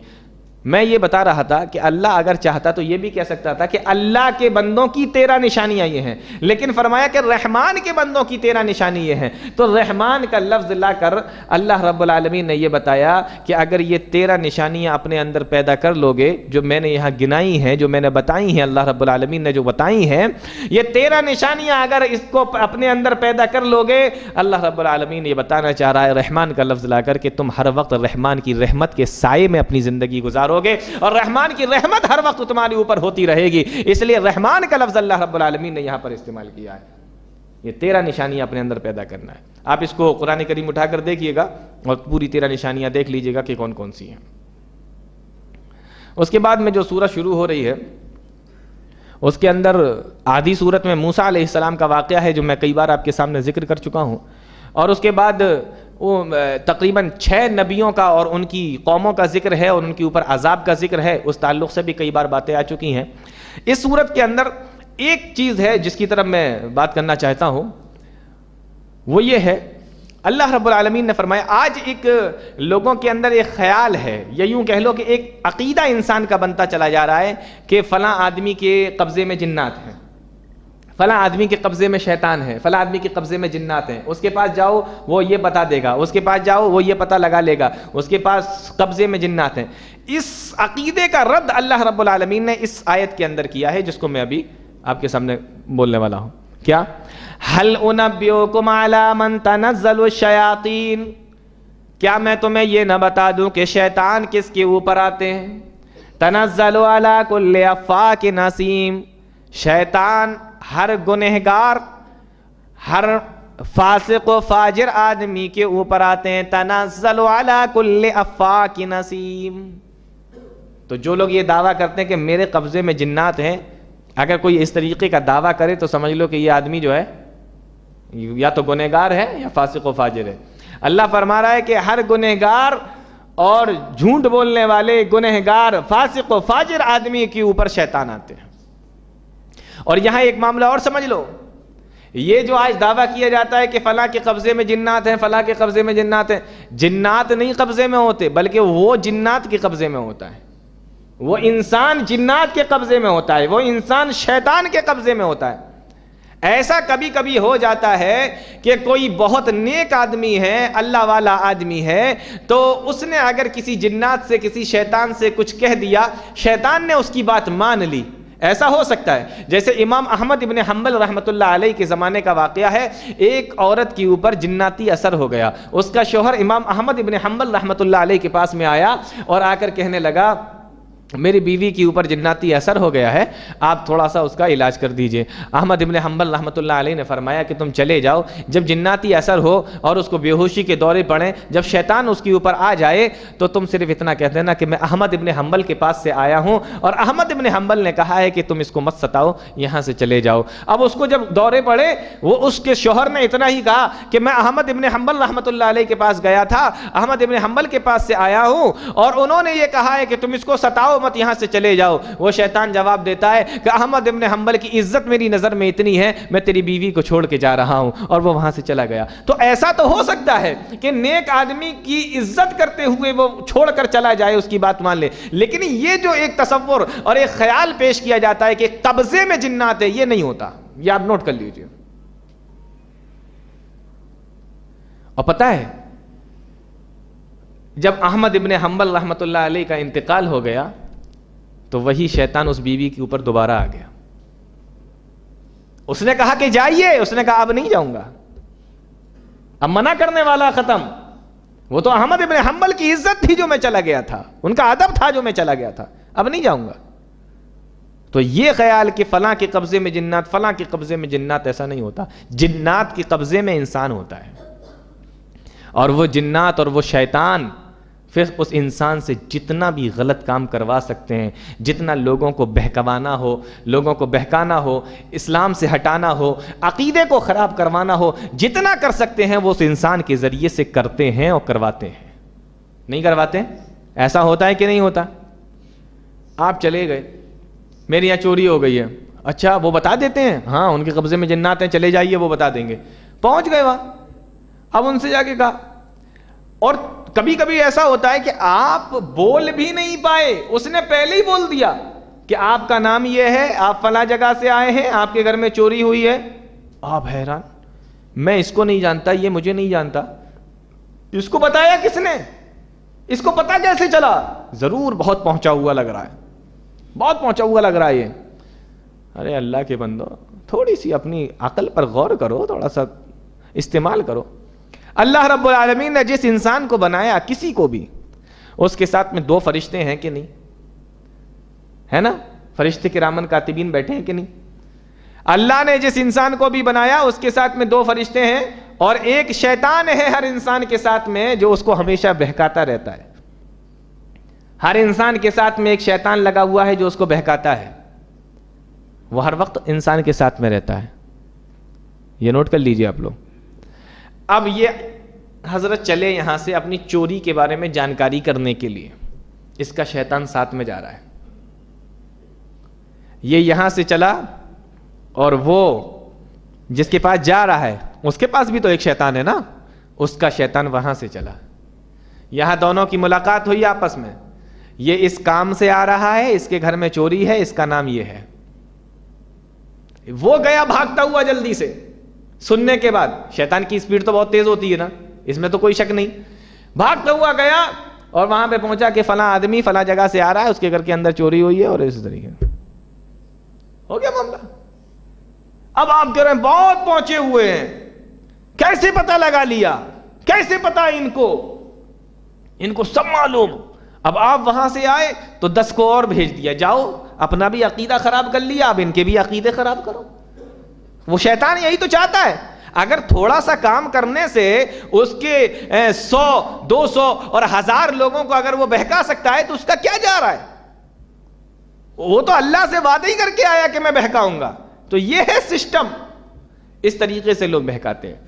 میں یہ بتا رہا تھا کہ اللہ اگر چاہتا تو یہ بھی کہہ سکتا تھا کہ اللہ کے بندوں کی 13 نشانیاں یہ ہیں، لیکن فرمایا کہ رحمان کے بندوں کی 13 نشانی یہ ہیں. تو رحمان کا لفظ لا کر اللہ رب العالمین نے یہ بتایا کہ اگر یہ 13 نشانیاں اپنے اندر پیدا کر لوگے جو میں نے یہاں گنائی ہیں، جو میں نے بتائی ہیں، اللہ رب العالمین نے جو بتائی ہیں، یہ 13 نشانیاں اگر اس کو اپنے اندر پیدا کر لوگے، اللہ رب العالمین یہ بتانا چاہ رہا ہے رحمان کا لفظ لا کر کہ تم ہر وقت رحمان کی رحمت کے سائے میں اپنی زندگی گزارو گے، اور رحمان کی رحمت ہر وقت تمہارے اوپر ہوتی رہے گی. اس لیے رحمان کا لفظ اللہ رب العالمین نے یہاں پر استعمال کیا ہے. یہ 13 نشانیاں اپنے اندر پیدا کرنا ہے. آپ اس کو قرآن کریم اٹھا کر دیکھیے گا اور پوری 13 نشانیاں دیکھ لیجیے گا کہ کون کون سی ہیں. اس کے بعد میں جو سورت شروع ہو رہی ہے اس کے اندر آدھی سورت میں موسیٰ علیہ السلام کا واقعہ ہے جو میں کئی بار آپ کے سامنے ذکر کر چکا ہوں، اور اس کے بعد وہ تقریباً 6 نبیوں کا اور ان کی قوموں کا ذکر ہے اور ان کے اوپر عذاب کا ذکر ہے، اس تعلق سے بھی کئی بار باتیں آ چکی ہیں۔ اس سورت کے اندر ایک چیز ہے جس کی طرف میں بات کرنا چاہتا ہوں، وہ یہ ہے اللہ رب العالمین نے فرمایا آج ایک لوگوں کے اندر ایک خیال ہے، یا یوں کہہ لو کہ ایک عقیدہ انسان کا بنتا چلا جا رہا ہے کہ فلاں آدمی کے قبضے میں جنات ہیں، فلاں آدمی کے قبضے میں شیطان ہے، فلاں آدمی کے قبضے میں جنات ہیں، اس کے پاس جاؤ وہ یہ بتا دے گا، اس کے پاس جاؤ وہ یہ پتہ لگا لے گا، اس کے پاس قبضے میں جنات ہیں۔ اس عقیدے کا رد اللہ رب العالمین نے اس آیت کے اندر کیا ہے، جس کو میں ابھی آپ کے سامنے بولنے والا ہوں۔ کیا؟ هل انبئکم علی من تنزل الشیاطین، کیا میں تمہیں یہ نہ بتا دوں کہ شیطان کس کے اوپر آتے ہیں؟ تنزل علی کل افاک نسیم، شیطان ہر گنہگار، ہر فاسق و فاجر آدمی کے اوپر آتے ہیں۔ تنزل علی کل افاک نسیم، تو جو لوگ یہ دعویٰ کرتے ہیں کہ میرے قبضے میں جنات ہیں، اگر کوئی اس طریقے کا دعویٰ کرے تو سمجھ لو کہ یہ آدمی جو ہے یا تو گنہگار ہے یا فاسق و فاجر ہے۔ اللہ فرما رہا ہے کہ ہر گنہگار اور جھوٹ بولنے والے گنہگار فاسق و فاجر آدمی کے اوپر شیطان آتے ہیں۔ اور یہاں ایک معاملہ اور سمجھ لو، یہ جو آج دعویٰ کیا جاتا ہے کہ فلاں کے قبضے میں جنات ہیں، فلاں کے قبضے میں جنات ہیں، جنات نہیں قبضے میں ہوتے، بلکہ وہ جنات کے قبضے میں ہوتا ہے، وہ انسان جنات کے قبضے میں ہوتا ہے، وہ انسان شیطان کے قبضے میں ہوتا ہے۔ ایسا کبھی کبھی ہو جاتا ہے کہ کوئی بہت نیک آدمی ہے، اللہ والا آدمی ہے، تو اس نے اگر کسی جنات سے، کسی شیطان سے کچھ کہہ دیا، شیطان نے اس کی بات مان لی، ایسا ہو سکتا ہے۔ جیسے امام احمد ابن حنبل رحمۃ اللہ علیہ کے زمانے کا واقعہ ہے، ایک عورت کے اوپر جناتی اثر ہو گیا، اس کا شوہر امام احمد ابن حنبل رحمۃ اللہ علیہ کے پاس میں آیا اور آ کر کہنے لگا میری بیوی کے اوپر جناتی اثر ہو گیا ہے، آپ تھوڑا سا اس کا علاج کر دیجئے۔ احمد ابن حنبل رحمۃ اللہ علیہ نے فرمایا کہ تم چلے جاؤ، جب جناتی اثر ہو اور اس کو بے ہوشی کے دورے پڑیں، جب شیطان اس کے اوپر آ جائے تو تم صرف اتنا کہہ دینا کہ میں احمد ابن حنبل کے پاس سے آیا ہوں اور احمد ابن حنبل نے کہا ہے کہ تم اس کو مت ستاؤ، یہاں سے چلے جاؤ۔ اب اس کو جب دورے پڑے، وہ اس کے شوہر نے اتنا ہی کہا کہ میں احمد ابن حنبل رحمۃ اللہ علیہ کے پاس گیا تھا، احمد ابن حنبل کے پاس سے آیا ہوں اور انہوں نے یہ کہا ہے کہ تم اس کو ستاؤ مت، یہاں سے چلے جاؤ۔ وہ شیطان جواب دیتا ہے کہ احمد ابن حنبل کی عزت میری نظر میں اتنی ہے، میں تیری بیوی کو چھوڑ کے جا رہا ہوں، اور وہ وہاں سے چلا گیا۔ تو ایسا تو ہو سکتا ہے کہ نیک آدمی کی عزت کرتے ہوئے وہ چھوڑ کر چلا جائے، اس کی بات مان لے، لیکن یہ جو ایک تصور اور ایک خیال پیش کیا جاتا ہے کہ قبضے میں جنات ہے، یہ نہیں ہوتا، یہ آپ نوٹ کر لیجئے۔ اور پتہ ہے جب احمد ابن حنبل رحمۃ اللہ علیہ کا انتقال ہو گیا تو وہی شیطان اس بیوی کے اوپر دوبارہ آ گیا۔ اس نے کہا کہ جائیے، اس نے کہا اب نہیں جاؤں گا، اب منع کرنے والا ختم۔ وہ تو احمد ابن حنبل کی عزت تھی جو میں چلا گیا تھا، ان کا ادب تھا جو میں چلا گیا تھا، اب نہیں جاؤں گا۔ تو یہ خیال کہ فلاں کے قبضے میں جنات، فلاں کے قبضے میں جنات، ایسا نہیں ہوتا۔ جنات کے قبضے میں انسان ہوتا ہے، اور وہ جنات اور وہ شیطان پھر اس انسان سے جتنا بھی غلط کام کروا سکتے ہیں، جتنا لوگوں کو بہکوانا ہو، لوگوں کو بہکانا ہو، اسلام سے ہٹانا ہو، عقیدے کو خراب کروانا ہو، جتنا کر سکتے ہیں وہ اس انسان کے ذریعے سے کرتے ہیں اور کرواتے ہیں۔ نہیں کرواتے؟ ایسا ہوتا ہے کہ نہیں ہوتا؟ آپ چلے گئے، میرے یہاں چوری ہو گئی ہے، اچھا وہ بتا دیتے ہیں، ہاں ان کے قبضے میں جنات ہیں، چلے جائیے، وہ بتا دیں گے۔ پہنچ گئے وہاں، اب ان سے جا کے کہا، اور کبھی کبھی ایسا ہوتا ہے کہ آپ بول بھی نہیں پائے، اس نے پہلے ہی بول دیا کہ آپ کا نام یہ ہے، آپ فلاں جگہ سے آئے ہیں، آپ کے گھر میں چوری ہوئی ہے۔ آپ حیران، میں اس کو نہیں جانتا، یہ مجھے نہیں جانتا، اس کو بتایا کس نے؟ اس کو پتا کیسے چلا؟ ضرور بہت پہنچا ہوا لگ رہا ہے، بہت پہنچا ہوا لگ رہا ہے یہ۔ ارے اللہ کے بندو، تھوڑی سی اپنی عقل پر غور کرو، تھوڑا سا استعمال کرو۔ اللہ رب العالمین نے جس انسان کو بنایا، کسی کو بھی، اس کے ساتھ میں 2 فرشتے ہیں کہ نہیں؟ ہے نا؟ فرشتے کرامن کاتبین بیٹھے ہیں کہ نہیں؟ اللہ نے جس انسان کو بھی بنایا اس کے ساتھ میں 2 فرشتے ہیں، اور ایک شیطان ہے ہر انسان کے ساتھ میں جو اس کو ہمیشہ بہکاتا رہتا ہے، ہر انسان کے ساتھ میں ایک شیطان لگا ہوا ہے جو اس کو بہکاتا ہے، وہ ہر وقت انسان کے ساتھ میں رہتا ہے، یہ نوٹ کر لیجئے آپ لوگ۔ اب یہ حضرت چلے یہاں سے اپنی چوری کے بارے میں جانکاری کرنے کے لیے، اس کا شیطان ساتھ میں جا رہا ہے، یہ یہاں سے چلا اور وہ جس کے پاس جا رہا ہے اس کے پاس بھی تو ایک شیطان ہے نا، اس کا شیطان وہاں سے چلا، یہاں دونوں کی ملاقات ہوئی آپس میں، یہ اس کام سے آ رہا ہے، اس کے گھر میں چوری ہے، اس کا نام یہ ہے، وہ گیا بھاگتا ہوا جلدی سے، سننے کے بعد شیطان کی سپیڈ تو بہت تیز ہوتی ہے نا، اس میں تو کوئی شک نہیں، بھاگتا ہوا گیا اور وہاں پہ پہنچا کہ فلاں آدمی فلاں جگہ سے آ رہا ہے، اس کے گھر کے اندر چوری ہوئی ہے، اور اس طریقے ہو گیا معاملہ۔ اب آپ کہہ رہے ہیں بہت پہنچے ہوئے ہیں، کیسے پتہ لگا لیا، کیسے پتا ان کو سب معلوم۔ اب آپ وہاں سے آئے تو 10 کو اور بھیج دیا، جاؤ اپنا بھی عقیدہ خراب کر لیا، اب ان کے بھی عقیدے خراب کرو۔ وہ شیطان یہی تو چاہتا ہے، اگر تھوڑا سا کام کرنے سے اس کے 100 200 اور 1000 لوگوں کو اگر وہ بہکا سکتا ہے تو اس کا کیا جا رہا ہے؟ وہ تو اللہ سے وعدہ ہی کر کے آیا کہ میں بہکاؤں گا۔ تو یہ ہے سسٹم، اس طریقے سے لوگ بہکاتے ہیں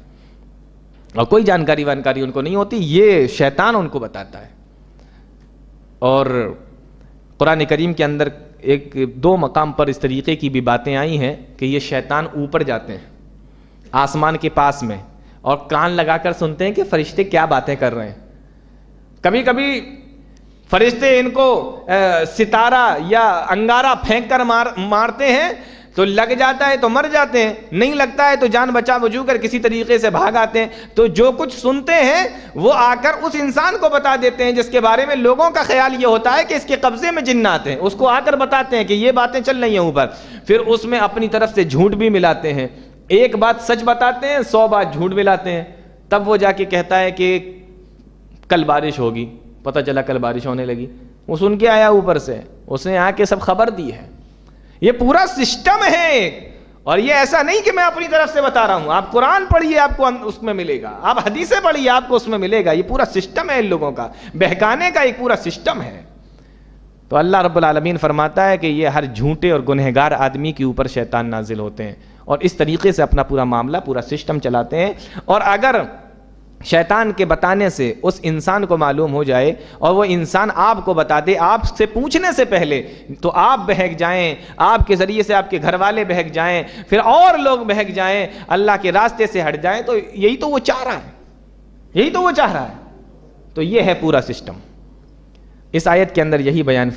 اور کوئی جانکاری وانکاری ان کو نہیں ہوتی، یہ شیطان ان کو بتاتا ہے۔ اور قرآن کریم کے اندر 1-2 مقام پر اس طریقے کی بھی باتیں آئی ہیں کہ یہ شیطان اوپر جاتے ہیں آسمان کے پاس میں اور کان لگا کر سنتے ہیں کہ فرشتے کیا باتیں کر رہے ہیں۔ کبھی کبھی فرشتے ان کو ستارہ یا انگارہ پھینک کر مارتے ہیں تو لگ جاتا ہے تو مر جاتے ہیں، نہیں لگتا ہے تو جان بچا بجو کر کسی طریقے سے بھاگ آتے ہیں۔ تو جو کچھ سنتے ہیں وہ آ کر اس انسان کو بتا دیتے ہیں جس کے بارے میں لوگوں کا خیال یہ ہوتا ہے کہ اس کے قبضے میں جنات ہیں، اس کو آ کر بتاتے ہیں کہ یہ باتیں چل رہی ہیں اوپر، پھر اس میں اپنی طرف سے جھوٹ بھی ملاتے ہیں، ایک بات سچ بتاتے ہیں 100 بات جھوٹ ملاتے ہیں، تب وہ جا کے کہتا ہے کہ کل بارش ہوگی، پتہ چلا کل بارش ہونے لگی، وہ سن کے آیا اوپر سے، اس نے آ کے سب خبر دی ہے۔ یہ پورا سسٹم ہے، اور یہ ایسا نہیں کہ میں اپنی طرف سے بتا رہا ہوں، آپ قرآن پڑھیے آپ کو اس میں ملے گا، آپ حدیثیں پڑھیے آپ کو اس میں ملے گا، یہ پورا سسٹم ہے ان لوگوں کا، بہکانے کا ایک پورا سسٹم ہے۔ تو اللہ رب العالمین فرماتا ہے کہ یہ ہر جھوٹے اور گنہگار آدمی کے اوپر شیطان نازل ہوتے ہیں اور اس طریقے سے اپنا پورا معاملہ پورا سسٹم چلاتے ہیں۔ اور اگر شیطان کے بتانے سے اس انسان کو معلوم ہو جائے اور وہ انسان آپ کو بتا دے آپ سے پوچھنے سے پہلے، تو آپ بہک جائیں، آپ کے ذریعے سے آپ کے گھر والے بہک جائیں، پھر اور لوگ بہک جائیں، اللہ کے راستے سے ہٹ جائیں، تو یہی تو وہ چاہ رہا ہے، یہی تو وہ چاہ رہا ہے۔ تو یہ ہے پورا سسٹم۔ اس آیت کے اندر یہی بیان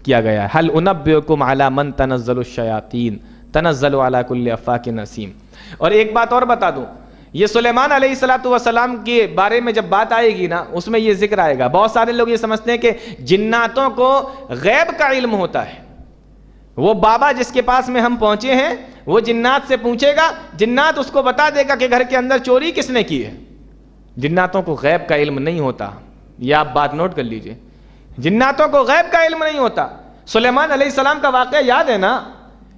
کیا گیا ہے، هل انبئکم علی من تنزل الشیاطین تنزل علی کل افاک نسیم۔ اور ایک بات اور بتا دوں، یہ سلیمان علیہ السلام کے بارے میں جب بات آئے گی نا، اس میں یہ ذکر آئے گا۔ بہت سارے لوگ یہ سمجھتے ہیں کہ جناتوں کو غیب کا علم ہوتا ہے، وہ بابا جس کے پاس میں ہم پہنچے ہیں وہ جنات سے پوچھے گا، جنات اس کو بتا دے گا کہ گھر کے اندر چوری کس نے کی ہے۔ جناتوں کو غیب کا علم نہیں ہوتا، یہ آپ بات نوٹ کر لیجئے، جناتوں کو غیب کا علم نہیں ہوتا۔ سلیمان علیہ السلام کا واقعہ یاد ہے نا،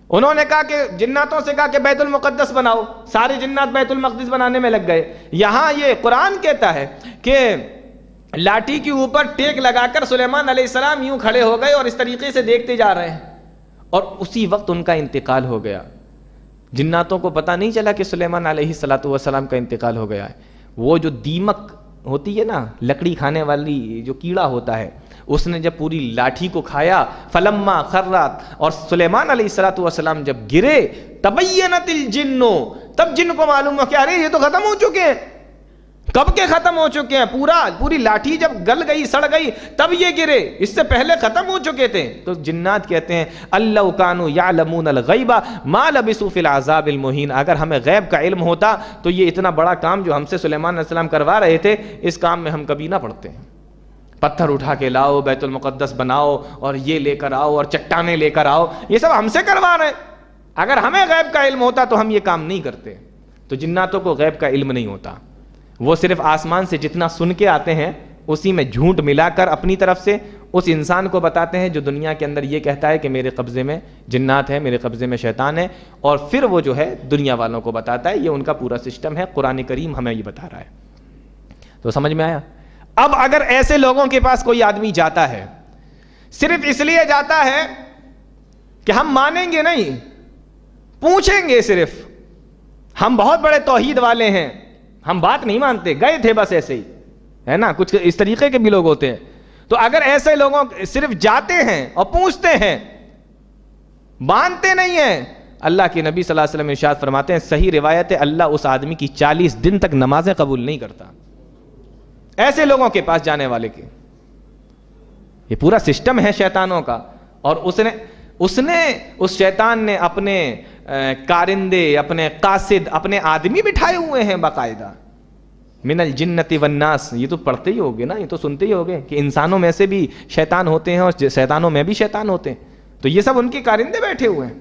انہوں نے کہا کہ جناتوں سے کہا کہ بیت المقدس بناؤ، سارے جنات بیت المقدس بنانے میں لگ گئے۔ یہاں یہ قرآن کہتا ہے کہ لاٹھی کے اوپر ٹیک لگا کر سلیمان علیہ السلام یوں کھڑے ہو گئے اور اس طریقے سے دیکھتے جا رہے ہیں، اور اسی وقت ان کا انتقال ہو گیا۔ جناتوں کو پتہ نہیں چلا کہ سلیمان علیہ السلام کا انتقال ہو گیا ہے۔ وہ جو دیمک ہوتی ہے نا، لکڑی کھانے والی جو کیڑا ہوتا ہے، اس نے جب پوری لاٹھی کو کھایا، فلما خرات، اور سلیمان علیہ السلام جب گرے، تبینت الجن، تب جن کو معلوم ہو کہ ارے یہ تو ختم ہو چکے ہیں، کب کے ختم ہو چکے ہیں، پوری لاٹھی جب گل گئی سڑ گئی تب یہ گرے، اس سے پہلے ختم ہو چکے تھے۔ تو جنات کہتے ہیں اللہ کانوا یعلمون الغیب ما لبثوا فی العذاب المہین، اگر ہمیں غیب کا علم ہوتا تو یہ اتنا بڑا کام جو ہم سے سلیمان علیہ السلام کروا رہے تھے، اس کام میں ہم کبھی نہ پڑتے ہیں۔ پتھر اٹھا کے لاؤ، بیت المقدس بناؤ، اور یہ لے کر آؤ، اور چٹانیں لے کر آؤ، یہ سب ہم سے کروا رہے ہیں۔ اگر ہمیں غیب کا علم ہوتا تو ہم یہ کام نہیں کرتے۔ تو جناتوں کو غیب کا علم نہیں ہوتا، وہ صرف آسمان سے جتنا سن کے آتے ہیں اسی میں جھوٹ ملا کر اپنی طرف سے اس انسان کو بتاتے ہیں جو دنیا کے اندر یہ کہتا ہے کہ میرے قبضے میں جنات ہے، میرے قبضے میں شیطان ہے، اور پھر وہ جو ہے دنیا والوں کو بتاتا ہے۔ یہ ان کا پورا سسٹم ہے، قرآن کریم ہمیں یہ بتا رہا ہے۔ تو سمجھ میں آیا؟ اب اگر ایسے لوگوں کے پاس کوئی آدمی جاتا ہے صرف اس لیے جاتا ہے کہ ہم مانیں گے نہیں، پوچھیں گے صرف، ہم بہت بڑے توحید والے ہیں، ہم بات نہیں مانتے، گئے تھے بس ایسے ہی، ہے نا، کچھ اس طریقے کے بھی لوگ ہوتے ہیں. تو اگر ایسے لوگوں صرف جاتے ہیں اور پوچھتے ہیں، مانتے نہیں ہیں، اللہ کے نبی صلی اللہ علیہ وسلم ارشاد فرماتے ہیں، صحیح روایت ہے، اللہ اس آدمی کی 40 دن تک نمازیں قبول نہیں کرتا. ایسے لوگوں کے پاس جانے والے کے، یہ پورا سسٹم ہے شیطانوں کا. اور اس شیطان نے اپنے کارندے، اپنے قاصد، اپنے آدمی بٹھائے ہوئے ہیں باقاعدہ. من الجنت والناس، یہ تو پڑھتے ہی ہوگے نا، یہ تو سنتے ہی ہوگے کہ انسانوں میں سے بھی شیطان ہوتے ہیں اور شیطانوں میں بھی شیطان ہوتے ہیں. تو یہ سب ان کے کارندے بیٹھے ہوئے ہیں.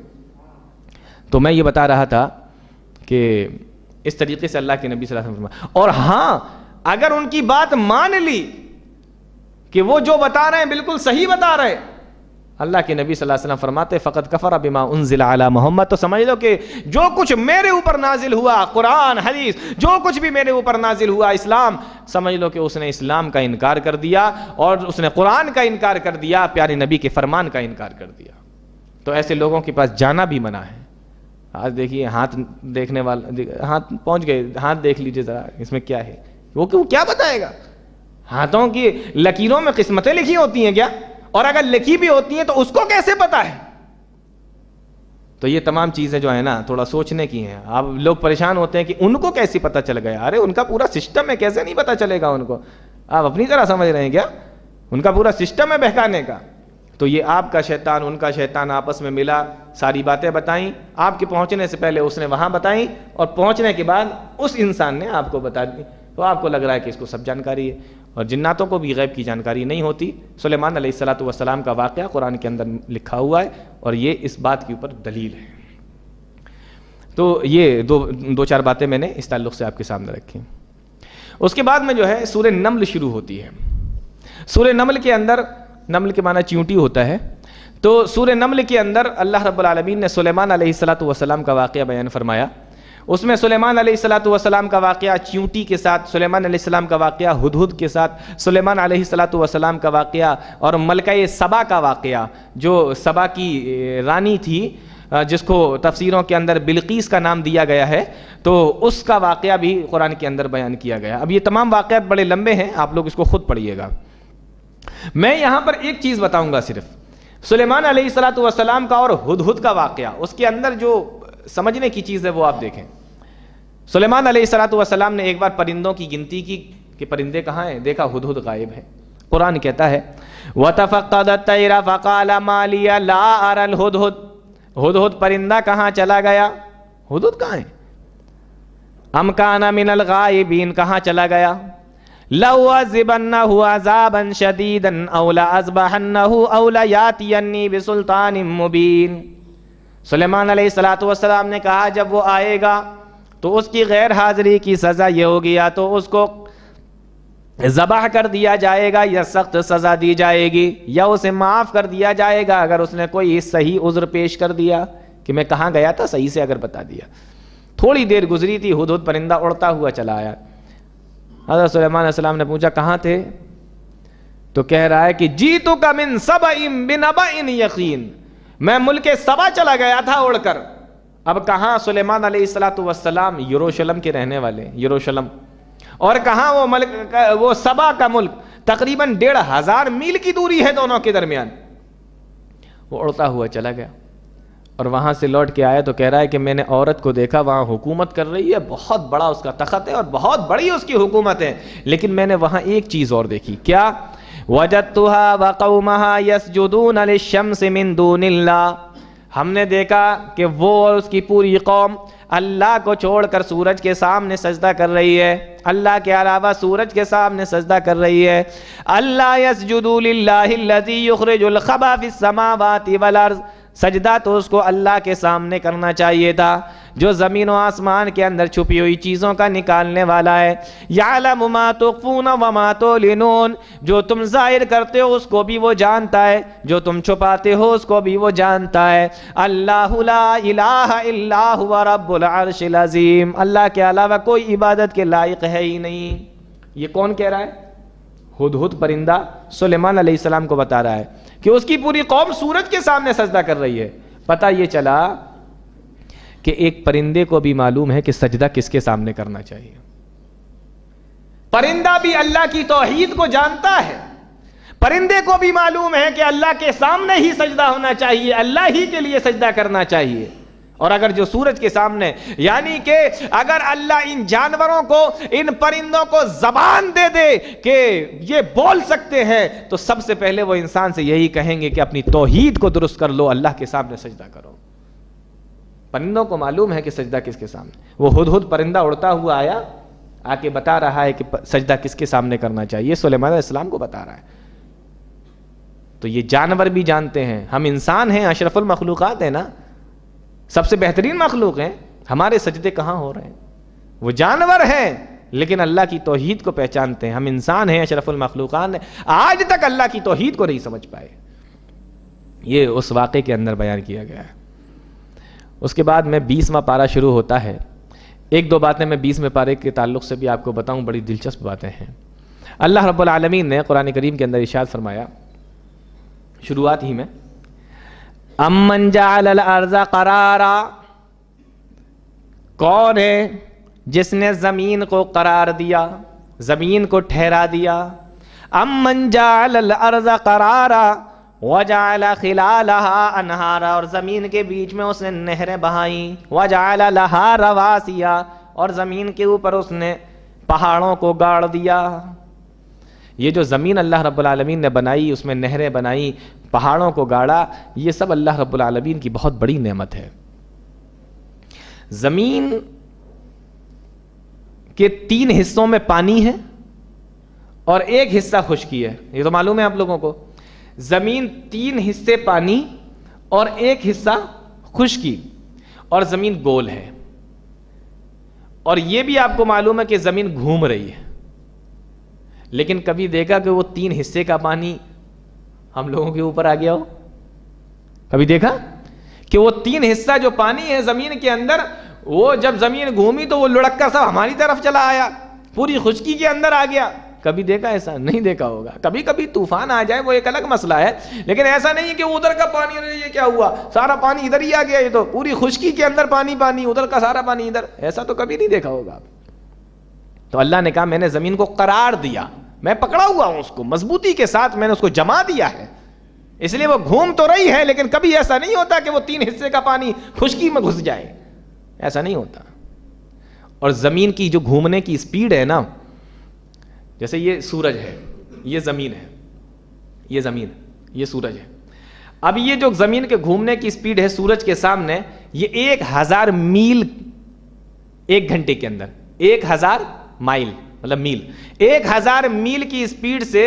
تو میں یہ بتا رہا تھا کہ اس طریقے سے اللہ کے نبی صلی اللہ علیہ وسلم، اور ہاں اگر ان کی بات مان لی کہ وہ جو بتا رہے ہیں بالکل صحیح بتا رہے، اللہ کے نبی صلی اللہ علیہ وسلم فرماتے فقط کفر بما انزل علی محمد، تو سمجھ لو کہ جو کچھ میرے اوپر نازل ہوا، قرآن حدیث جو کچھ بھی میرے اوپر نازل ہوا، اسلام، سمجھ لو کہ اس نے اسلام کا انکار کر دیا اور اس نے قرآن کا انکار کر دیا، پیارے نبی کے فرمان کا انکار کر دیا. تو ایسے لوگوں کے پاس جانا بھی منع ہے. آج دیکھیے ہاتھ دیکھنے والا، ہاتھ پہنچ گئے، ہاتھ دیکھ لیجئے ذرا اس میں کیا ہے، وہ کیا بتائے گا؟ ہاتھوں کی لکیروں میں قسمتیں لکھی ہوتی ہیں کیا؟ اور اگر لکھی بھی ہوتی ہیں تو اس کو کیسے پتا ہے؟ تو یہ تمام چیزیں جو ہے نا تھوڑا سوچنے کی ہیں. آپ لوگ پریشان ہوتے ہیں کہ ان کو کیسے پتا چل گیا. ارے ان کا پورا سسٹم ہے، کیسے نہیں پتا چلے گا ان کو؟ آپ اپنی طرح سمجھ رہے ہیں کیا؟ ان کا پورا سسٹم ہے بہکانے کا. تو یہ آپ کا شیطان، ان کا شیطان آپس میں ملا، ساری باتیں بتائیں. آپ کے پہنچنے سے پہلے اس نے وہاں بتائیں، اور پہنچنے کے بعد اس انسان نے آپ کو بتا دی. تو آپ کو لگ رہا ہے کہ اس کو سب جانکاری ہے. اور جناتوں کو بھی غیب کی جانکاری نہیں ہوتی. سلیمان علیہ السلام کا واقعہ قرآن کے اندر لکھا ہوا ہے، اور یہ اس بات کے اوپر دلیل ہے. تو یہ دو چار باتیں میں نے اس تعلق سے آپ کے سامنے رکھی. اس کے بعد میں جو ہے سورہ نمل شروع ہوتی ہے. سورہ نمل کے اندر، نمل کے معنی چیونٹی ہوتا ہے، تو سورہ نمل کے اندر اللہ رب العالمین نے سلیمان علیہ السلام کا واقعہ بیان فرمایا. اس میں سلیمان علیہ السلام کا واقعہ چیونٹی کے ساتھ، سلیمان علیہ السلام کا واقعہ ہدہد کے ساتھ، سلیمان علیہ السلام کا واقعہ اور ملکہ سبا کا واقعہ، جو سبا کی رانی تھی جس کو تفسیروں کے اندر بلقیس کا نام دیا گیا ہے، تو اس کا واقعہ بھی قرآن کے اندر بیان کیا گیا. اب یہ تمام واقعات بڑے لمبے ہیں، آپ لوگ اس کو خود پڑھیے گا. میں یہاں پر ایک چیز بتاؤں گا صرف، سلیمان علیہ السلام کا اور ہدہد کا واقعہ. اس کے اندر جو سمجھنے کی چیز ہے وہ آپ دیکھیں. سلیمان علیہ السلام نے ایک بار پرندوں کی گنتی کی کہ پرندے کہاں ہیں، دیکھا ہدہد غائب ہے. قرآن کہتا ہے وَتَفَقَّدَ الطَّيْرَ فَقَالَ مَا لِيَ لَا أَرَى الْهُدْهُدْ، ہدہد پرندہ کہاں چلا گیا؟ ہدہد کہاں ہے؟ أَمْ كَانَ مِنَ الْغَائِبِينَ، کہاں چلا گیا؟ لَأُعَذِّبَنَّهُ عَذَابًا شَدِيدًا أَوْ لَأَذْبَحَنَّهُ أَوْ لَيَأْتِيَنِّي بِسُلْطَانٍ مُبِينٍ. سلیمان علیہ السلام نے کہا جب وہ آئے گا تو اس کی غیر حاضری کی سزا یہ ہوگی، یا تو اس کو ذبح کر دیا جائے گا یا سخت سزا دی جائے گی، یا اسے معاف کر دیا جائے گا اگر اس نے کوئی صحیح عذر پیش کر دیا کہ میں کہاں گیا تھا، صحیح سے اگر بتا دیا. تھوڑی دیر گزری تھی، ہدہد پرندہ اڑتا ہوا چلا آیا. حضرت سلیمان علیہ السلام نے پوچھا کہاں تھے؟ تو کہہ رہا ہے کہ جیتک من سبأ بنبأ یقین، میں ملک سبا چلا گیا تھا اڑ کر. اب کہاں سلیمان علیہ السلام یروشلم کے رہنے والے، یروشلم، اور کہاں وہ سبا کا ملک، تقریباً 1500 میل کی دوری ہے دونوں کے درمیان. وہ اڑتا ہوا چلا گیا اور وہاں سے لوٹ کے آیا تو کہہ رہا ہے کہ میں نے عورت کو دیکھا وہاں حکومت کر رہی ہے، بہت بڑا اس کا تخت ہے اور بہت بڑی اس کی حکومت ہے، لیکن میں نے وہاں ایک چیز اور دیکھی. کیا؟ وَجَدْتُهَا وَقَوْمَهَا يَسْجُدُونَ لِلشَّمْسِ مِن دُونِ اللَّهِ، ہم نے دیکھا کہ وہ اور اس کی پوری قوم اللہ کو چھوڑ کر سورج کے سامنے سجدہ کر رہی ہے، اللہ کے علاوہ سورج کے سامنے سجدہ کر رہی ہے. اللہ يَسْجُدُوا لِلَّهِ الَّذِي يُخْرِجُ الْخَبَأَ فِي السَّمَاوَاتِ وَالْأَرْضِ، سجدہ تو اس کو اللہ کے سامنے کرنا چاہیے تھا جو زمین و آسمان کے اندر چھپی ہوئی چیزوں کا نکالنے والا ہے. یعلم ما تخفون وما تعلنون، جو تم ظاہر کرتے ہو اس کو بھی وہ جانتا ہے، جو تم چھپاتے ہو اس کو بھی وہ جانتا ہے. اللہ لا الہ الا هو رب العرش العظیم، اللہ کے علاوہ کوئی عبادت کے لائق ہے ہی نہیں. یہ کون کہہ رہا ہے؟ ہدہد پرندہ سلیمان علیہ السلام کو بتا رہا ہے کہ اس کی پوری قوم سورج کے سامنے سجدہ کر رہی ہے. پتہ یہ چلا کہ ایک پرندے کو بھی معلوم ہے کہ سجدہ کس کے سامنے کرنا چاہیے. پرندہ بھی اللہ کی توحید کو جانتا ہے. پرندے کو بھی معلوم ہے کہ اللہ کے سامنے ہی سجدہ ہونا چاہیے, اللہ ہی کے لیے سجدہ کرنا چاہیے. اور اگر جو سورج کے سامنے, یعنی کہ اگر اللہ ان جانوروں کو, ان پرندوں کو زبان دے دے کہ یہ بول سکتے ہیں, تو سب سے پہلے وہ انسان سے یہی کہیں گے کہ اپنی توحید کو درست کر لو, اللہ کے سامنے سجدہ کرو. پرندوں کو معلوم ہے کہ سجدہ کس کے سامنے. وہ ہدہد پرندہ اڑتا ہوا آیا, آ کے بتا رہا ہے کہ سجدہ کس کے سامنے کرنا چاہیے, سلیمان علیہ السلام کو بتا رہا ہے. تو یہ جانور بھی جانتے ہیں. ہم انسان ہیں, اشرف المخلوقات ہیں نا, سب سے بہترین مخلوق ہیں, ہمارے سجدے کہاں ہو رہے ہیں؟ وہ جانور ہیں لیکن اللہ کی توحید کو پہچانتے ہیں. ہم انسان ہیں, اشرف المخلوقات ہیں, آج تک اللہ کی توحید کو نہیں سمجھ پائے. یہ اس واقعے کے اندر بیان کیا گیا ہے. اس کے بعد میں 20واں پارہ شروع ہوتا ہے. ایک دو باتیں میں 20ویں پارے کے تعلق سے بھی آپ کو بتاؤں, بڑی دلچسپ باتیں ہیں. اللہ رب العالمین نے قرآن کریم کے اندر ارشاد فرمایا شروعات ہی میں, امن جعل الارض قرارا, کون ہے جس نے زمین کو قرار دیا, زمین کو ٹھہرا دیا. امن جعل الارض قرارا وجعل خلالها انہارا, اور زمین کے بیچ میں اس نے نہریں بہائیں. وجعل لها رواسیا, اور زمین کے اوپر اس نے پہاڑوں کو گاڑ دیا. یہ جو زمین اللہ رب العالمین نے بنائی, اس میں نہریں بنائی, پہاڑوں کو گاڑا, یہ سب اللہ رب العالمین کی بہت بڑی نعمت ہے. زمین کے 3 حصوں میں پانی ہے اور ایک حصہ خشکی ہے. یہ تو معلوم ہے آپ لوگوں کو. زمین 3 حصے پانی اور ایک حصہ خشکی, اور زمین گول ہے. اور یہ بھی آپ کو معلوم ہے کہ زمین گھوم رہی ہے. لیکن کبھی دیکھا کہ وہ 3 حصے کا پانی ہم لوگوں کے اوپر آ گیا ہو؟ کبھی دیکھا کہ وہ 3 حصہ جو پانی ہے زمین کے اندر, وہ جب زمین گھومی تو وہ لڑک کر سب ہماری طرف چلا آیا, پوری خشکی کے اندر آ گیا؟ کبھی دیکھا ایسا؟ نہیں دیکھا ہوگا. کبھی کبھی طوفان آ جائے وہ ایک الگ مسئلہ ہے, لیکن ایسا نہیں کہ ادھر کا پانی, یہ کیا ہوا, سارا پانی ادھر ہی آ گیا, یہ تو پوری خشکی کے اندر پانی پانی, ادھر کا سارا پانی ادھر. ایسا تو کبھی نہیں دیکھا ہوگا. تو اللہ نے کہا میں نے زمین کو قرار دیا, میں پکڑا ہوا ہوں اس کو, مضبوطی کے ساتھ میں نے اس کو جما دیا ہے. اس لیے وہ گھوم تو رہی ہے, لیکن کبھی ایسا نہیں ہوتا کہ وہ 3 حصے کا پانی خشکی میں گھس جائے, ایسا نہیں ہوتا. اور زمین کی جو گھومنے کی سپیڈ ہے نا, جیسے یہ سورج ہے, یہ زمین ہے, یہ زمین, یہ سورج ہے. اب یہ جو زمین کے گھومنے کی سپیڈ ہے سورج کے سامنے, یہ 1000 میل ایک گھنٹے کے اندر, 1000 مائل مطلب میل, 1000 میل کی سپیڈ سے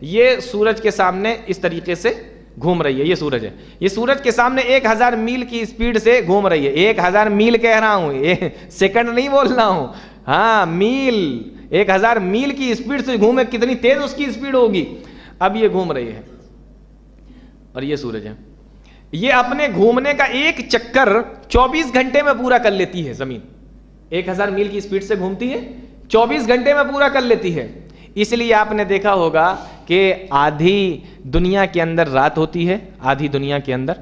یہ سورج کے سامنے اس طریقے سے گھوم رہی ہے. یہ سورج ہے, یہ سورج کے سامنے 1000 میل کی سپیڈ سے گھوم رہی ہے. 1000 میل کہہ رہا ہوں, یہ سیکنڈ نہیں بول رہا ہوں, ہاں میل. 1000 میل کی سپیڈ سے گھومے, کتنی تیز اس کی سپیڈ ہوگی. اب یہ گھوم رہی ہے اور یہ سورج ہے. یہ اپنے گھومنے کا ایک چکر 24 گھنٹے میں پورا کر لیتی ہے. زمین 1000 میل کی سپیڈ سے گھومتی ہے, 24 گھنٹے میں پورا کر لیتی ہے. اس لیے آپ نے دیکھا ہوگا کہ آدھی دنیا کے اندر رات ہوتی ہے, آدھی دنیا کے اندر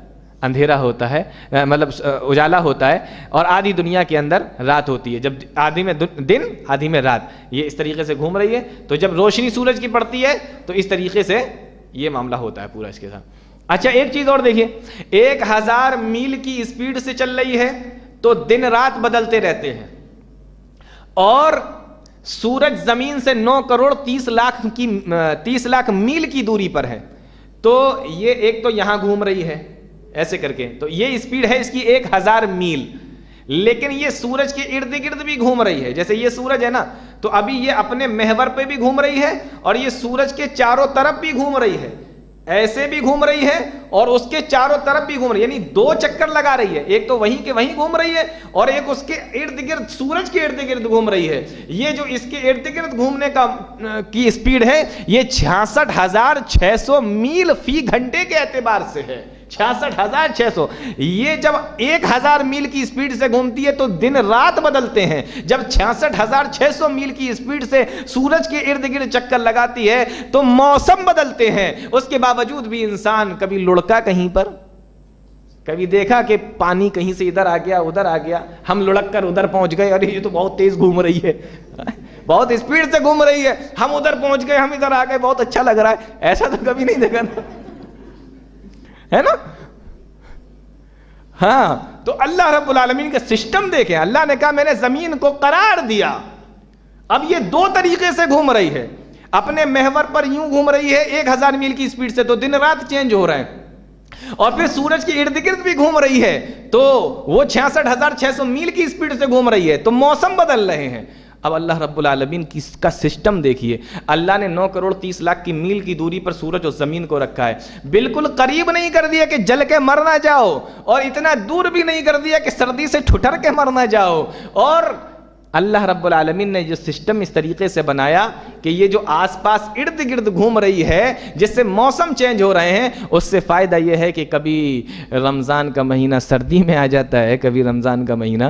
اندھیرا ہوتا ہے, مطلب اجالا ہوتا ہے, اور آدھی دنیا کے اندر رات ہوتی ہے. جب آدھی میں دن آدھی میں رات, یہ اس طریقے سے گھوم رہی ہے. تو جب روشنی سورج کی پڑتی ہے تو اس طریقے سے یہ معاملہ ہوتا ہے پورا اس کے ساتھ. اچھا ایک چیز اور دیکھیے, 1000 میل کی سپیڈ سے چل رہی ہے تو دن رات بدلتے رہتے ہیں, اور سورج زمین سے 9 کروڑ 30 لاکھ میل کی دوری پر ہے. تو یہ ایک تو یہاں گھوم رہی ہے ایسے کر کے, تو یہ سپیڈ ہے اس کی 1000 میل. لیکن یہ سورج کے ارد گرد بھی گھوم رہی ہے. جیسے یہ سورج ہے نا, تو ابھی یہ اپنے محور پہ بھی گھوم رہی ہے, اور یہ سورج کے چاروں طرف بھی گھوم رہی ہے, ایسے بھی گھوم رہی ہے اور اس کے چاروں طرف بھی گھوم رہی ہے. یعنی 2 چکر لگا رہی ہے، ایک تو وہیں کے وہیں گھوم رہی ہے اور ایک اس کے ارد گرد سورج کے ارد گرد گھوم رہی ہے. یہ جو اس کے ارد گرد گھومنے کی اسپیڈ ہے یہ 66,600 میل فی گھنٹے کے اعتبار سے ہے. 66,600. یہ جب 1,000 میل کی اسپیڈ سے گھومتی ہے تو دن رات بدلتے ہیں. جب 66,600 میل کی اسپیڈ سے سورج کے ارد گرد چکر لگاتی ہے تو موسم بدلتے ہیں. اس کے باوجود بھی انسان کبھی لڑکا کہیں پر، کبھی دیکھا کہ پانی کہیں سے ادھر آ گیا ادھر آ گیا، ہم لڑک کر ادھر پہنچ گئے، ارے یہ تو بہت تیز گھوم رہی ہے، بہت اسپیڈ سے گھوم رہی ہے، ہم ادھر پہنچ گئے، ہم ادھر آ گئے، بہت اچھا لگ رہا ہے. ایسا تو کبھی نہیں دیکھا نا، ہے نا؟ ہاں، تو اللہ رب العالمین کا سسٹم دیکھیں. اللہ نے کہا میں نے زمین کو قرار دیا. اب یہ دو طریقے سے گھوم رہی ہے. اپنے محور پر یوں گھوم رہی ہے 1,000 میل کی اسپیڈ سے، تو دن رات چینج ہو رہے ہیں. اور پھر سورج کے ارد گرد بھی گھوم رہی ہے تو وہ 66,600 میل کی اسپیڈ سے گھوم رہی ہے، تو موسم بدل رہے ہیں. اب اللہ رب العالمین کا سسٹم دیکھیے. اللہ نے 9,30,00,000 کی میل کی دوری پر سورج اور زمین کو رکھا ہے. بالکل قریب نہیں کر دیا کہ جل کے مر نہ جاؤ، اور اتنا دور بھی نہیں کر دیا کہ سردی سے ٹھٹر کے مر نہ جاؤ. اور اللہ رب العالمین نے جو سسٹم اس طریقے سے بنایا کہ یہ جو آس پاس ارد گرد گھوم رہی ہے جس سے موسم چینج ہو رہے ہیں، اس سے فائدہ یہ ہے کہ کبھی رمضان کا مہینہ سردی میں آ جاتا ہے، کبھی رمضان کا مہینہ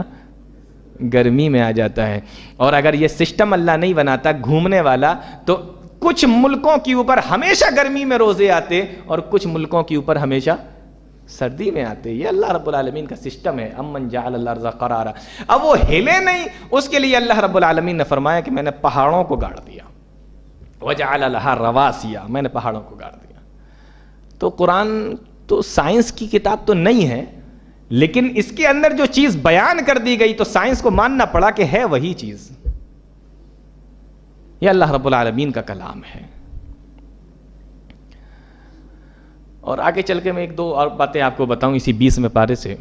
گرمی میں آ جاتا ہے. اور اگر یہ سسٹم اللہ نہیں بناتا گھومنے والا تو کچھ ملکوں کے اوپر ہمیشہ گرمی میں روزے آتے اور کچھ ملکوں کے اوپر ہمیشہ سردی میں آتے. یہ اللہ رب العالمین کا سسٹم ہے. امن جعل الارض قرارا. اب وہ ہلے نہیں، اس کے لیے اللہ رب العالمین نے فرمایا کہ میں نے پہاڑوں کو گاڑ دیا. وجعل لها رواسیا، میں نے پہاڑوں کو گاڑ دیا. تو قرآن تو سائنس کی کتاب تو نہیں ہے، لیکن اس کے اندر جو چیز بیان کر دی گئی تو سائنس کو ماننا پڑا کہ ہے وہی چیز. یہ اللہ رب العالمین کا کلام ہے. اور آگے چل کے میں ایک دو اور باتیں آپ کو بتاؤں اسی 20 پارے سے.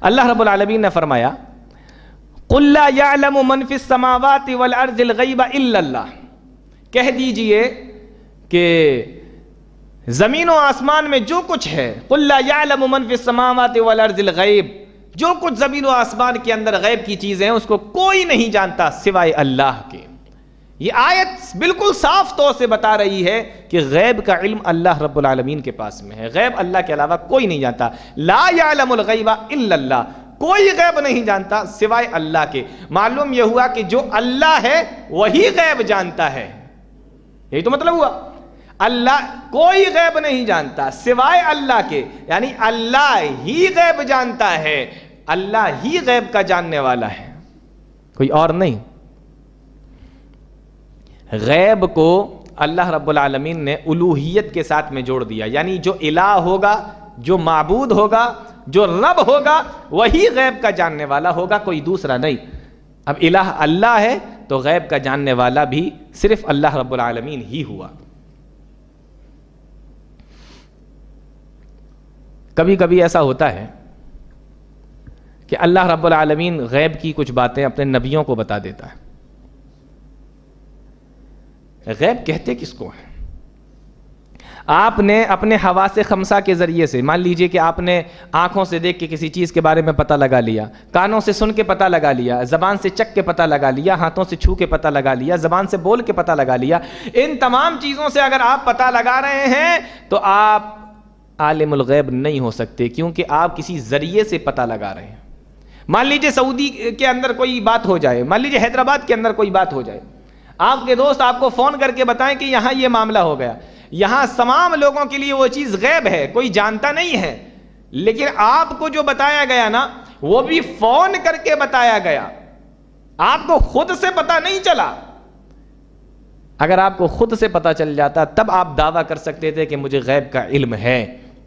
اللہ رب العالمین نے فرمایا قُلْ لَا يَعْلَمُ مَنْ فِي السَّمَاوَاتِ وَالْأَرْضِ الْغَيْبَ إِلَّا اللَّهُ. کہہ دیجئے کہ زمین و آسمان میں جو کچھ ہے، قُلْ لَا يَعْلَمُ مَنْ فِي السَّمَاوَاتِ وَالْأَرْضِ الْغَيْبَ، جو کچھ زمین و آسمان کے اندر غیب کی چیزیں ہیں اس کو کوئی نہیں جانتا سوائے اللہ کے. یہ آیت بالکل صاف طور سے بتا رہی ہے کہ غیب کا علم اللہ رب العالمین کے پاس میں ہے. غیب اللہ کے علاوہ کوئی نہیں جانتا. لا یعلم الغیب الا اللہ، کوئی غیب نہیں جانتا سوائے اللہ کے. معلوم یہ ہوا کہ جو اللہ ہے وہی غیب جانتا ہے. یہی تو مطلب ہوا. اللہ کوئی غیب نہیں جانتا سوائے اللہ کے، یعنی اللہ ہی غیب جانتا ہے. اللہ ہی غیب کا جاننے والا ہے، کوئی اور نہیں. غیب کو اللہ رب العالمین نے الوہیت کے ساتھ میں جوڑ دیا، یعنی جو الہ ہوگا، جو معبود ہوگا، جو رب ہوگا وہی غیب کا جاننے والا ہوگا، کوئی دوسرا نہیں. اب الہ اللہ ہے تو غیب کا جاننے والا بھی صرف اللہ رب العالمین ہی ہوا. کبھی کبھی ایسا ہوتا ہے کہ اللہ رب العالمین غیب کی کچھ باتیں اپنے نبیوں کو بتا دیتا ہے. غیب کہتے کس کو ہیں؟ آپ نے اپنے حواس خمسہ کے ذریعے سے، مان لیجئے کہ آپ نے آنکھوں سے دیکھ کے کسی چیز کے بارے میں پتہ لگا لیا، کانوں سے سن کے پتہ لگا لیا، زبان سے چکھ کے پتہ لگا لیا، ہاتھوں سے چھو کے پتہ لگا لیا، زبان سے بول کے پتہ لگا لیا. ان تمام چیزوں سے اگر آپ پتہ لگا رہے ہیں تو آپ عالم الغیب نہیں ہو سکتے، کیونکہ آپ کسی ذریعے سے پتہ لگا رہے ہیں. مان لیجئے سعودی کے اندر کوئی بات ہو جائے، مان لیجئے حیدرآباد کے اندر کوئی بات ہو جائے، آپ کے دوست آپ کو فون کر کے بتائیں کہ یہاں یہ معاملہ ہو گیا. یہاں تمام لوگوں کے لیے وہ چیز غیب ہے، کوئی جانتا نہیں ہے، لیکن آپ کو جو بتایا گیا نا وہ بھی فون کر کے بتایا گیا، آپ کو خود سے پتہ نہیں چلا. اگر آپ کو خود سے پتہ چل جاتا تب آپ دعویٰ کر سکتے تھے کہ مجھے غیب کا علم ہے،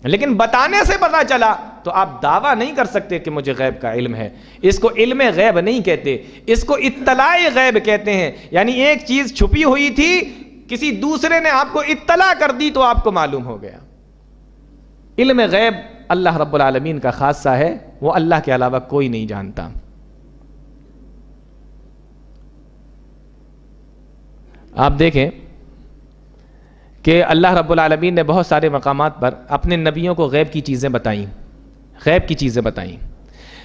لیکن بتانے سے پتہ چلا تو آپ دعویٰ نہیں کر سکتے کہ مجھے غیب کا علم ہے. اس کو علم غیب نہیں کہتے، اس کو اطلاع غیب کہتے ہیں. یعنی ایک چیز چھپی ہوئی تھی، کسی دوسرے نے آپ کو اطلاع کر دی تو آپ کو معلوم ہو گیا. علم غیب اللہ رب العالمین کا خاصہ ہے، وہ اللہ کے علاوہ کوئی نہیں جانتا. آپ دیکھیں کہ اللہ رب العالمین نے بہت سارے مقامات پر اپنے نبیوں کو غیب کی چیزیں بتائیں، غیب کی چیزیں بتائیں،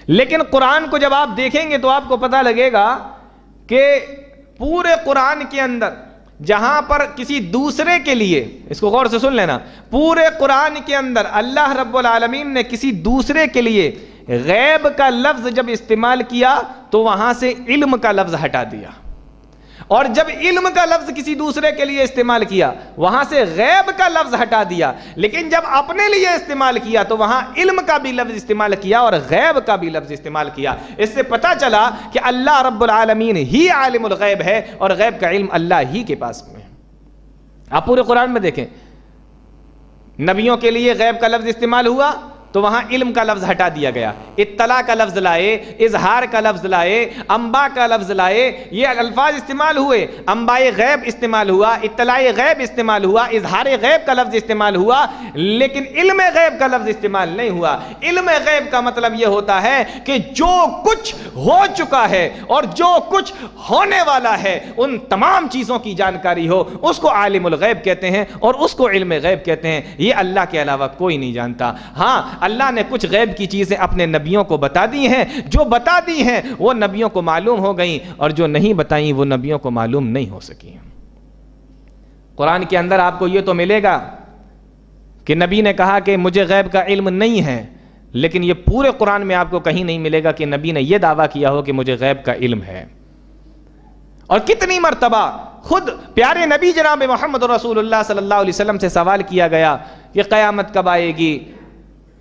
لیکن قرآن کو جب آپ دیکھیں گے تو آپ کو پتہ لگے گا کہ پورے قرآن کے اندر جہاں پر کسی دوسرے کے لیے، اس کو غور سے سن لینا، پورے قرآن کے اندر اللہ رب العالمین نے کسی دوسرے کے لیے غیب کا لفظ جب استعمال کیا تو وہاں سے علم کا لفظ ہٹا دیا، اور جب علم کا لفظ کسی دوسرے کے لیے استعمال کیا وہاں سے غیب کا لفظ ہٹا دیا، لیکن جب اپنے لیے استعمال کیا تو وہاں علم کا بھی لفظ استعمال کیا اور غیب کا بھی لفظ استعمال کیا۔ اس سے پتہ چلا کہ اللہ رب العالمین ہی عالم الغیب ہے اور غیب کا علم اللہ ہی کے پاس میں ہے۔ آپ پورے قرآن میں دیکھیں، نبیوں کے لیے غیب کا لفظ استعمال ہوا تو وہاں علم کا لفظ ہٹا دیا گیا، اطلاع کا لفظ لائے، اظہار کا لفظ لائے، انباء کا لفظ لائے، یہ الفاظ استعمال ہوئے، انباء غیب استعمال ہوا، اطلاع غیب استعمال ہوا، اظہار غیب کا لفظ استعمال ہوا، لیکن علم غیب کا لفظ استعمال نہیں ہوا۔ علم غیب کا مطلب یہ ہوتا ہے کہ جو کچھ ہو چکا ہے اور جو کچھ ہونے والا ہے ان تمام چیزوں کی جانکاری ہو، اس کو عالم الغیب کہتے ہیں اور اس کو علم غیب کہتے ہیں۔ یہ اللہ کے علاوہ کوئی نہیں جانتا۔ ہاں، اللہ نے کچھ غیب کی چیزیں اپنے نبیوں کو بتا دی ہیں، جو بتا دی ہیں وہ نبیوں کو معلوم ہو گئیں، اور جو نہیں بتائیں وہ نبیوں کو معلوم نہیں ہو سکی۔ قرآن کے اندر آپ کو یہ تو ملے گا کہ نبی نے کہا کہ مجھے غیب کا علم نہیں ہے، لیکن یہ پورے قرآن میں آپ کو کہیں نہیں ملے گا کہ نبی نے یہ دعویٰ کیا ہو کہ مجھے غیب کا علم ہے۔ اور کتنی مرتبہ خود پیارے نبی جناب محمد رسول اللہ صلی اللہ علیہ وسلم سے سوال کیا گیا کہ قیامت کب آئے گی؟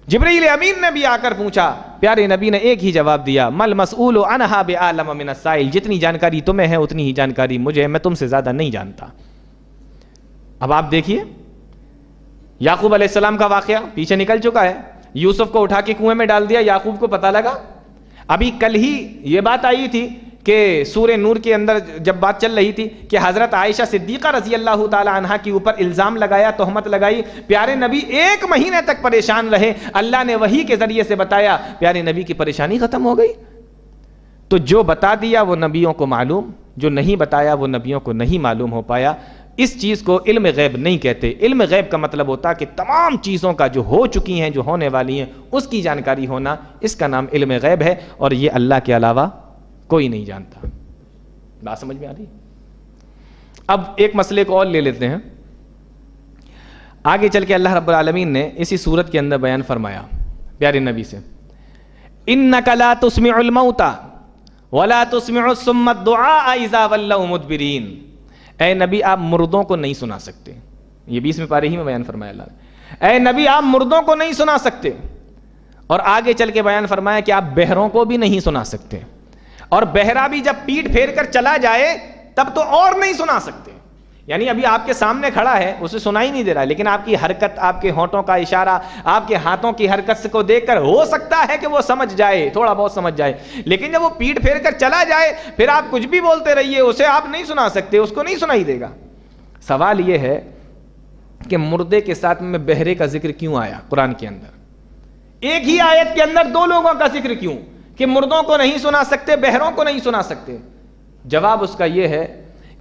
جبرائیل امین نے بھی آ کر پوچھا، پیارے نبی نے ایک ہی جواب دیا، مل مسئول عنہا بعالم من السائل، جتنی جانکاری تمہیں ہے اتنی ہی جانکاری مجھے ہے، میں تم سے زیادہ نہیں جانتا۔ اب آپ دیکھیے یعقوب علیہ السلام کا واقعہ پیچھے نکل چکا ہے، یوسف کو اٹھا کے کنویں میں ڈال دیا، یعقوب کو پتہ لگا۔ ابھی کل ہی یہ بات آئی تھی کہ سورہ نور کے اندر جب بات چل رہی تھی کہ حضرت عائشہ صدیقہ رضی اللہ تعالی عنہا کے اوپر الزام لگایا، تہمت لگائی، پیارے نبی 1 مہینے تک پریشان رہے، اللہ نے وحی کے ذریعے سے بتایا، پیارے نبی کی پریشانی ختم ہو گئی۔ تو جو بتا دیا وہ نبیوں کو معلوم، جو نہیں بتایا وہ نبیوں کو نہیں معلوم ہو پایا۔ اس چیز کو علم غیب نہیں کہتے۔ علم غیب کا مطلب ہوتا ہے کہ تمام چیزوں کا جو ہو چکی ہیں، جو ہونے والی ہیں، اس کی جانکاری ہونا، اس کا نام علم غیب ہے، اور یہ اللہ کے علاوہ کوئی نہیں جانتا۔ بات سمجھ میں آ رہی؟ اب ایک مسئلے کو اور لے لیتے ہیں، آگے چل کے اللہ رب العالمین نے اسی صورت کے اندر بیان فرمایا پیارے نبی سے، اِنَّكَ لَا تُسْمِعُ الْمَوْتَى وَلَا تُسْمِعُ الصُّمَّ الدُّعَاءَ إِذَا وَلَّوْا مُدْبِرِينَ۔ اے نبی آپ مردوں کو نہیں سنا سکتے، یہ 20ویں پارے ہی میں بیان فرمایا اللہ نے، اے نبی آپ مردوں کو نہیں سنا سکتے، اور آگے چل کے بیان فرمایا کہ آپ بہروں کو بھی نہیں سنا سکتے، اور بہرا بھی جب پیٹ پھیر کر چلا جائے تب تو اور نہیں سنا سکتے۔ یعنی ابھی آپ کے سامنے کھڑا ہے، اسے سنائی نہیں دے رہا، لیکن آپ کی حرکت، آپ کے ہونٹوں کا اشارہ، آپ کے ہاتھوں کی حرکت کو دیکھ کر ہو سکتا ہے کہ وہ سمجھ جائے، تھوڑا بہت سمجھ جائے، لیکن جب وہ پیٹ پھیر کر چلا جائے پھر آپ کچھ بھی بولتے رہیے، اسے آپ نہیں سنا سکتے، اس کو نہیں سنائی دے گا۔ سوال یہ ہے کہ مردے کے ساتھ میں بہرے کا ذکر کیوں آیا قرآن کے اندر؟ ایک ہی آیت کے اندر 2 لوگوں کا ذکر کیوں کہ مردوں کو نہیں سنا سکتے، بہروں کو نہیں سنا سکتے؟ جواب اس کا یہ ہے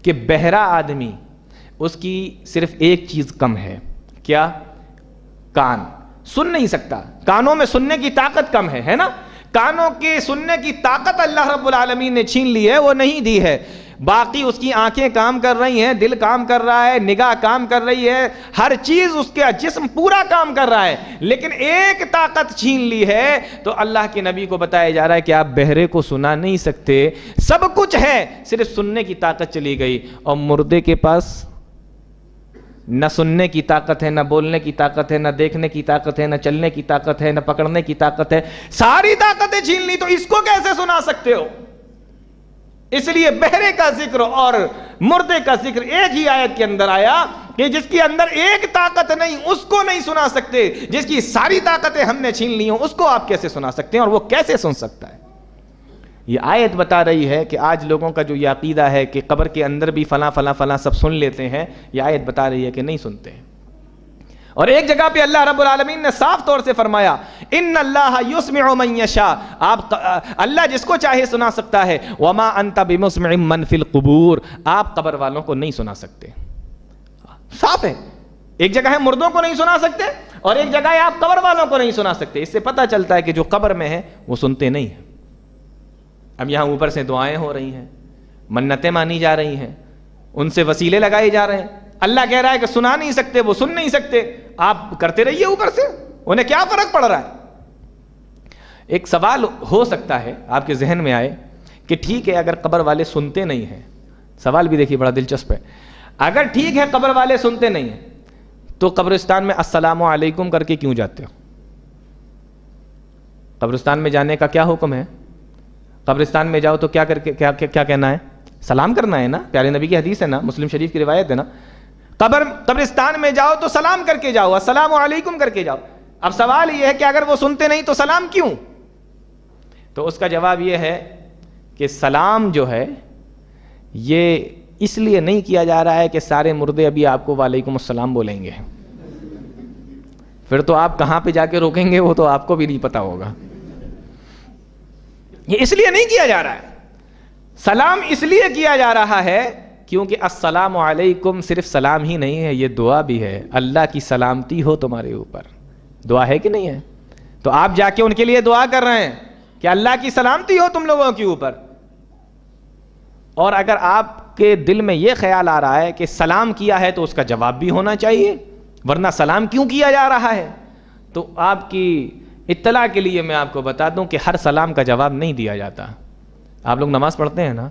کہ بہرا آدمی، اس کی صرف ایک چیز کم ہے، کیا؟ کان، سن نہیں سکتا، کانوں میں سننے کی طاقت کم ہے نا؟ کانوں کے سننے کی طاقت اللہ رب العالمین نے چھین لی ہے، وہ نہیں دی ہے۔ باقی اس کی آنکھیں کام کر رہی ہیں، دل کام کر رہا ہے، نگاہ کام کر رہی ہے، ہر چیز اس کا جسم پورا کام کر رہا ہے، لیکن ایک طاقت چھین لی ہے۔ تو اللہ کے نبی کو بتایا جا رہا ہے کہ آپ بہرے کو سنا نہیں سکتے، سب کچھ ہے، صرف سننے کی طاقت چلی گئی۔ اور مردے کے پاس نہ سننے کی طاقت ہے، نہ بولنے کی طاقت ہے، نہ دیکھنے کی طاقت ہے، نہ چلنے کی طاقت ہے، نہ پکڑنے کی طاقت ہے، ساری طاقتیں چھین لی، تو اس کو کیسے سنا سکتے ہو؟ اس لیے بہرے کا ذکر اور مردے کا ذکر ایک ہی آیت کے اندر آیا کہ جس کے اندر ایک طاقت نہیں اس کو نہیں سنا سکتے، جس کی ساری طاقتیں ہم نے چھین لی ہوں اس کو آپ کیسے سنا سکتے ہیں، اور وہ کیسے سن سکتا ہے؟ یہ آیت بتا رہی ہے کہ آج لوگوں کا جو یہ عقیدہ ہے کہ قبر کے اندر بھی فلاں فلاں فلاں سب سن لیتے ہیں، یہ آیت بتا رہی ہے کہ نہیں سنتے ہیں۔ اور ایک جگہ پہ اللہ رب العالمین نے صاف طور سے فرمایا، ان اللہ یسمع من یشاء، اللہ جس کو چاہے سنا سکتا ہے، وما انت بمسمع من فی القبور، آپ قبر والوں کو نہیں سنا سکتے۔ صاف ہے، ایک جگہ ہے مردوں کو نہیں سنا سکتے اور ایک جگہ ہے آپ قبر والوں کو نہیں سنا سکتے. اس سے پتہ چلتا ہے کہ جو قبر میں ہے وہ سنتے نہیں ہیں. اب یہاں اوپر سے دعائیں ہو رہی ہیں, منتیں مانی جا رہی ہیں, ان سے وسیلے لگائے جا رہے ہیں. اللہ کہہ رہا ہے کہ سنا نہیں سکتے, وہ سن نہیں سکتے, آپ کرتے رہیے اوپر سے, انہیں کیا فرق پڑ رہا ہے. ایک سوال ہو سکتا ہے آپ کے ذہن میں آئے کہ ٹھیک ہے اگر قبر والے سنتے نہیں ہیں, سوال بھی دیکھیے بڑا دلچسپ ہے, اگر ٹھیک ہے قبر والے سنتے نہیں ہیں تو قبرستان میں السلام علیکم کر کے کیوں جاتے ہو؟ قبرستان میں جانے کا کیا حکم ہے؟ قبرستان میں جاؤ تو کیا کہنا ہے؟ سلام کرنا ہے نا, پیارے نبی کی حدیث ہے نا, مسلم شریف کی روایت ہے نا. قبرستان میں جاؤ تو سلام کر کے جاؤ, السلام علیکم کر کے جاؤ. اب سوال یہ ہے کہ اگر وہ سنتے نہیں تو سلام کیوں؟ تو اس کا جواب یہ ہے کہ سلام جو ہے یہ اس لیے نہیں کیا جا رہا ہے کہ سارے مردے ابھی آپ کو وعلیکم السلام بولیں گے, پھر تو آپ کہاں پہ جا کے روکیں گے وہ تو آپ کو بھی نہیں پتا ہوگا. یہ اس لیے نہیں کیا جا رہا ہے. سلام اس لیے کیا جا رہا ہے کیونکہ السلام علیکم صرف سلام ہی نہیں ہے, یہ دعا بھی ہے. اللہ کی سلامتی ہو تمہارے اوپر, دعا ہے کہ نہیں ہے؟ تو آپ جا کے ان کے لیے دعا کر رہے ہیں کہ اللہ کی سلامتی ہو تم لوگوں کے اوپر. اور اگر آپ کے دل میں یہ خیال آ رہا ہے کہ سلام کیا ہے تو اس کا جواب بھی ہونا چاہیے, ورنہ سلام کیوں کیا جا رہا ہے, تو آپ کی اطلاع کے لیے میں آپ کو بتا دوں کہ ہر سلام کا جواب نہیں دیا جاتا. آپ لوگ نماز پڑھتے ہیں نا,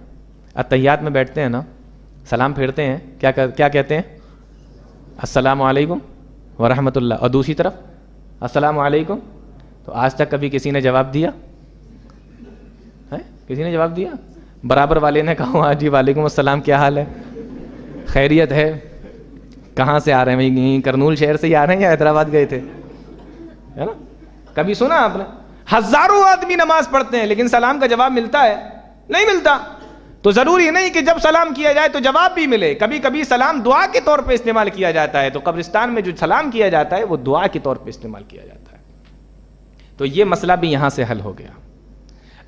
اتحیات میں بیٹھتے ہیں نا, سلام پھیرتے ہیں, کیا کہتے ہیں؟ السلام علیکم ورحمۃ اللہ, اور دوسری طرف السلام علیکم. تو آج تک کبھی کسی نے جواب دیا ہے؟ کسی نے جواب دیا؟ برابر والے نے کہا ہاں جی وعلیکم السلام, کیا حال ہے, خیریت ہے, کہاں سے آ رہے ہیں, یہیں کرنول شہر سے ہی آ رہے ہیں یا حیدرآباد گئے تھے, ہے نا؟ کبھی سنا آپ نے؟ ہزاروں آدمی نماز پڑھتے ہیں لیکن سلام کا جواب ملتا ہے؟ نہیں ملتا. تو ضروری نہیں کہ جب سلام کیا جائے تو جواب بھی ملے, کبھی کبھی سلام دعا کے طور پہ استعمال کیا جاتا ہے. تو قبرستان میں جو سلام کیا جاتا ہے وہ دعا کے طور پہ استعمال کیا جاتا ہے. تو یہ مسئلہ بھی یہاں سے حل ہو گیا.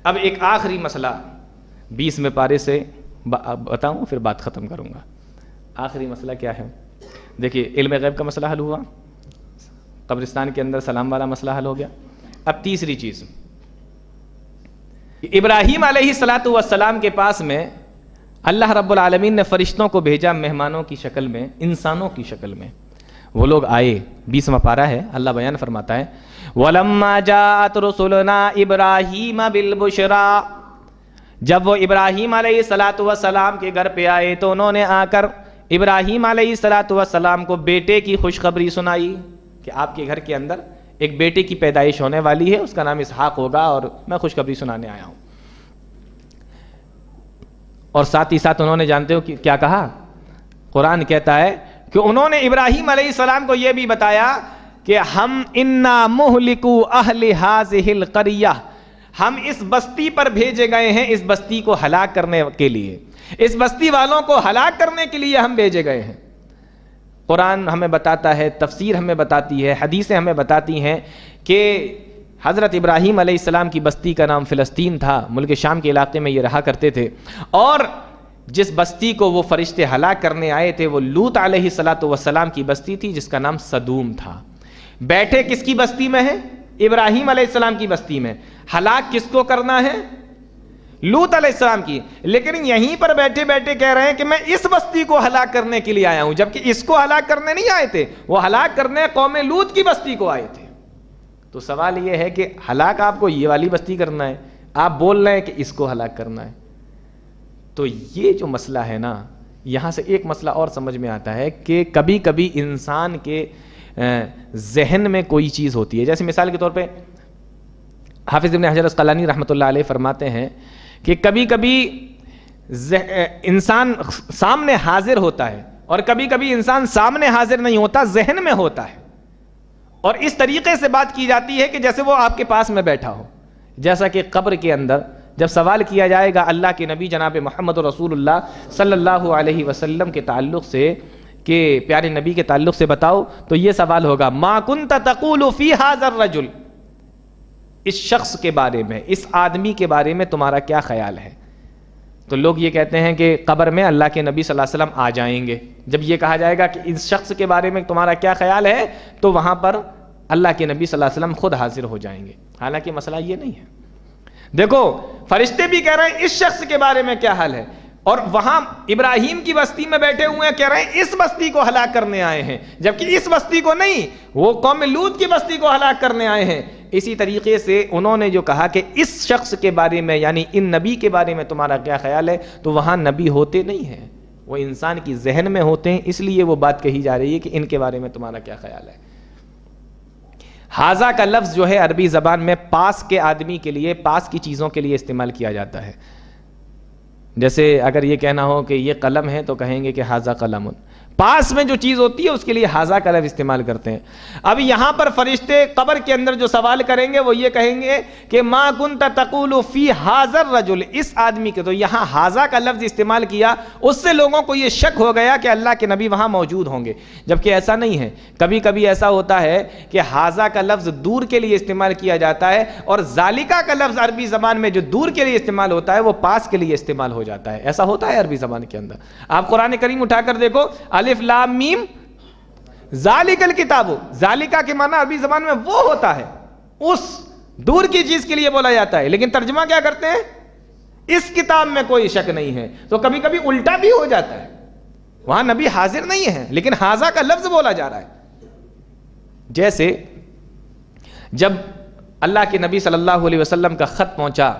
اب ایک آخری مسئلہ 20 پارے سے بتاؤں پھر بات ختم کروں گا. آخری مسئلہ کیا ہے؟ دیکھیے علم غیب کا مسئلہ حل ہوا, قبرستان کے اندر سلام والا مسئلہ حل ہو گیا. اب تیسری چیز, ابراہیم علیہ الصلاۃ والسلام کے پاس میں اللہ رب العالمین نے فرشتوں کو بھیجا مہمانوں کی شکل میں, انسانوں کی شکل میں. وہ لوگ آئے, 20واں پارہ ہے, اللہ بیان فرماتا ہے وَلَمَّا جَاءَتْ رُسُلُنَا إِبْرَاهِيمَ بِالْبُشْرَى, جب وہ ابراہیم علیہ الصلاۃ والسلام کے گھر پہ آئے تو انہوں نے آ کر ابراہیم علیہ الصلاۃ والسلام کو بیٹے کی خوشخبری سنائی کہ آپ کے گھر کے اندر ایک بیٹے کی پیدائش ہونے والی ہے, اس کا نام اسحاق ہوگا اور میں خوشخبری سنانے آیا ہوں. اور ساتھ ہی ساتھ انہوں نے جانتے ہو کیا کہا؟ قرآن کہتا ہے کہ انہوں نے ابراہیم علیہ السلام کو یہ بھی بتایا کہ ہم انا مہلکو اہل ہذہ القریہ, ہم اس بستی پر بھیجے گئے ہیں اس بستی کو ہلاک کرنے کے لیے, اس بستی والوں کو ہلاک کرنے کے لیے ہم بھیجے گئے ہیں. قرآن ہمیں بتاتا ہے, تفسیر ہمیں بتاتی ہے, حدیثیں ہمیں بتاتی ہیں کہ حضرت ابراہیم علیہ السلام کی بستی کا نام فلسطین تھا, ملک شام کے علاقے میں یہ رہا کرتے تھے. اور جس بستی کو وہ فرشتے ہلاک کرنے آئے تھے وہ لوط علیہ الصلاۃ والسلام کی بستی تھی جس کا نام سدوم تھا. بیٹھے کس کی بستی میں ہے؟ ابراہیم علیہ السلام کی بستی میں. ہلاک کس کو کرنا ہے؟ لوط علیہ السلام کی. لیکن یہیں پر بیٹھے بیٹھے کہہ رہے ہیں کہ میں اس بستی کو ہلاک کرنے کے لیے آیا ہوں, جبکہ اس کو ہلاک کرنے نہیں آئے تھے, وہ ہلاک کرنے قوم لوط کی بستی کو آئے تھے. تو سوال یہ ہے کہ ہلاک آپ کو یہ والی بستی کرنا ہے, آپ بول رہے ہیں کہ اس کو ہلاک کرنا ہے. تو یہ جو مسئلہ ہے نا, یہاں سے ایک مسئلہ اور سمجھ میں آتا ہے کہ کبھی کبھی انسان کے ذہن میں کوئی چیز ہوتی ہے. جیسے مثال کے طور پہ حافظ ابن حجر عسقلانی رحمۃ اللہ علیہ فرماتے ہیں کہ کبھی کبھی انسان سامنے حاضر ہوتا ہے اور کبھی کبھی انسان سامنے حاضر نہیں ہوتا, ذہن میں ہوتا ہے, اور اس طریقے سے بات کی جاتی ہے کہ جیسے وہ آپ کے پاس میں بیٹھا ہو. جیسا کہ قبر کے اندر جب سوال کیا جائے گا اللہ کے نبی جناب محمد رسول اللہ صلی اللہ علیہ وسلم کے تعلق سے, کہ پیارے نبی کے تعلق سے بتاؤ, تو یہ سوال ہوگا ما کنت تقول فی ھذا الرجل, اس شخص کے بارے میں, اس آدمی کے بارے میں تمہارا کیا خیال ہے؟ تو لوگ یہ کہتے ہیں کہ قبر میں اللہ کے نبی صلی اللہ علیہ وسلم آ جائیں گے. جب یہ کہا جائے گا کہ اس شخص کے بارے میں تمہارا کیا خیال ہے, تو وہاں پر اللہ کے نبی صلی اللہ علیہ وسلم خود حاضر ہو جائیں گے. حالانکہ مسئلہ یہ نہیں ہے. دیکھو فرشتے بھی کہہ رہے ہیں اس شخص کے بارے میں کیا حال ہے, اور وہاں ابراہیم کی بستی میں بیٹھے ہوئے ہیں کہہ رہے ہیں اس بستی کو ہلاک کرنے آئے ہیں, جبکہ اس بستی کو نہیں, وہ قوم لوط کی بستی کو ہلاک کرنے آئے ہیں. اسی طریقے سے انہوں نے جو کہا کہ اس شخص کے بارے میں یعنی ان نبی کے بارے میں تمہارا کیا خیال ہے, تو وہاں نبی ہوتے نہیں ہیں, وہ انسان کی ذہن میں ہوتے ہیں, اس لیے وہ بات کہی جا رہی ہے کہ ان کے بارے میں تمہارا کیا خیال ہے. حاذا کا لفظ جو ہے عربی زبان میں پاس کے آدمی کے لیے, پاس کی چیزوں کے لیے استعمال کیا جاتا ہے. جیسے اگر یہ کہنا ہو کہ یہ قلم ہے تو کہیں گے کہ حاذا قلم. پاس میں جو چیز ہوتی ہے اس کے لیے حاذا کا لفظ استعمال کرتے ہیں. اب یہاں پر فرشتے قبر کے اندر جو سوال کریں گے وہ یہ کہیں گے کہ ما کنت تقول فی حاذا الرجل, اس آدمی کے. تو یہاں حاذا کا لفظ استعمال کیا, اس سے لوگوں کو یہ شک ہو گیا کہ اللہ کے نبی وہاں موجود ہوں گے, جبکہ ایسا نہیں ہے. کبھی کبھی ایسا ہوتا ہے کہ حاذا کا لفظ دور کے لیے استعمال کیا جاتا ہے, اور ذالکا کا لفظ عربی زبان میں جو دور کے لیے استعمال ہوتا ہے وہ پاس کے لیے استعمال ہو جاتا ہے. ایسا ہوتا ہے عربی زبان کے اندر. آپ قرآن کریم اٹھا کر دیکھو, الف لام میم ذالک الکتاب, ذالکا کے معنی عربی زبان میں وہ ہوتا ہے, اس دور کی چیز کے لیے بولا جاتا ہے, لیکن ترجمہ کیا کرتے ہیں, اس کتاب میں کوئی شک نہیں ہے. تو کبھی کبھی الٹا بھی ہو جاتا ہے, وہاں نبی حاضر نہیں ہے لیکن حاذا کا لفظ بولا جا رہا ہے. جیسے جب اللہ کے نبی صلی اللہ علیہ وسلم کا خط پہنچا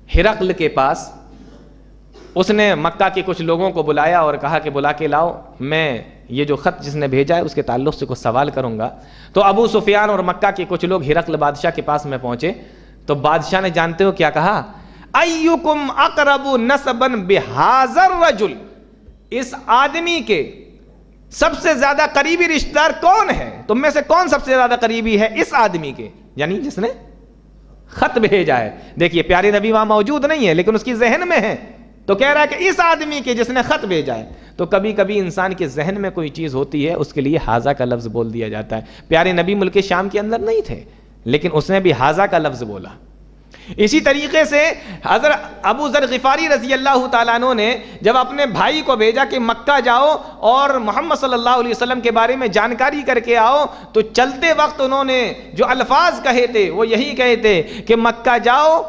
ہرقل کے پاس, اس نے مکہ کے کچھ لوگوں کو بلایا اور کہا کہ بلا کے لاؤ, میں یہ جو خط جس نے بھیجا ہے اس کے تعلق سے کچھ سوال کروں گا. تو ابو سفیان اور مکہ کے کچھ لوگ ہرقل بادشاہ کے پاس میں پہنچے, تو بادشاہ نے جانتے ہو کیا کہا, ایکم اقرب نسبا بہذا الرجل, اس آدمی کے سب سے زیادہ قریبی رشتہ دار کون ہے, تم میں سے کون سب سے زیادہ قریبی ہے اس آدمی کے, یعنی جس نے خط بھیجا ہے. دیکھیے پیارے نبی وہاں موجود نہیں ہے لیکن اس کی ذہن میں ہے, تو کہہ رہا ہے کہ اس آدمی کے جس نے خط بھیجا ہے. تو کبھی کبھی انسان کے ذہن میں کوئی چیز ہوتی ہے, اس کے لیے حاذا کا لفظ بول دیا جاتا ہے. پیارے نبی ملک شام کے اندر نہیں تھے لیکن اس نے بھی حاذا کا لفظ بولا. اسی طریقے سے حضرت ابو ذر غفاری رضی اللہ تعالیٰ عنہ نے جب اپنے بھائی کو بھیجا کہ مکہ جاؤ اور محمد صلی اللہ علیہ وسلم کے بارے میں جانکاری کر کے آؤ, تو چلتے وقت انہوں نے جو الفاظ کہے تھے وہ یہی کہے تھے کہ مکہ جاؤ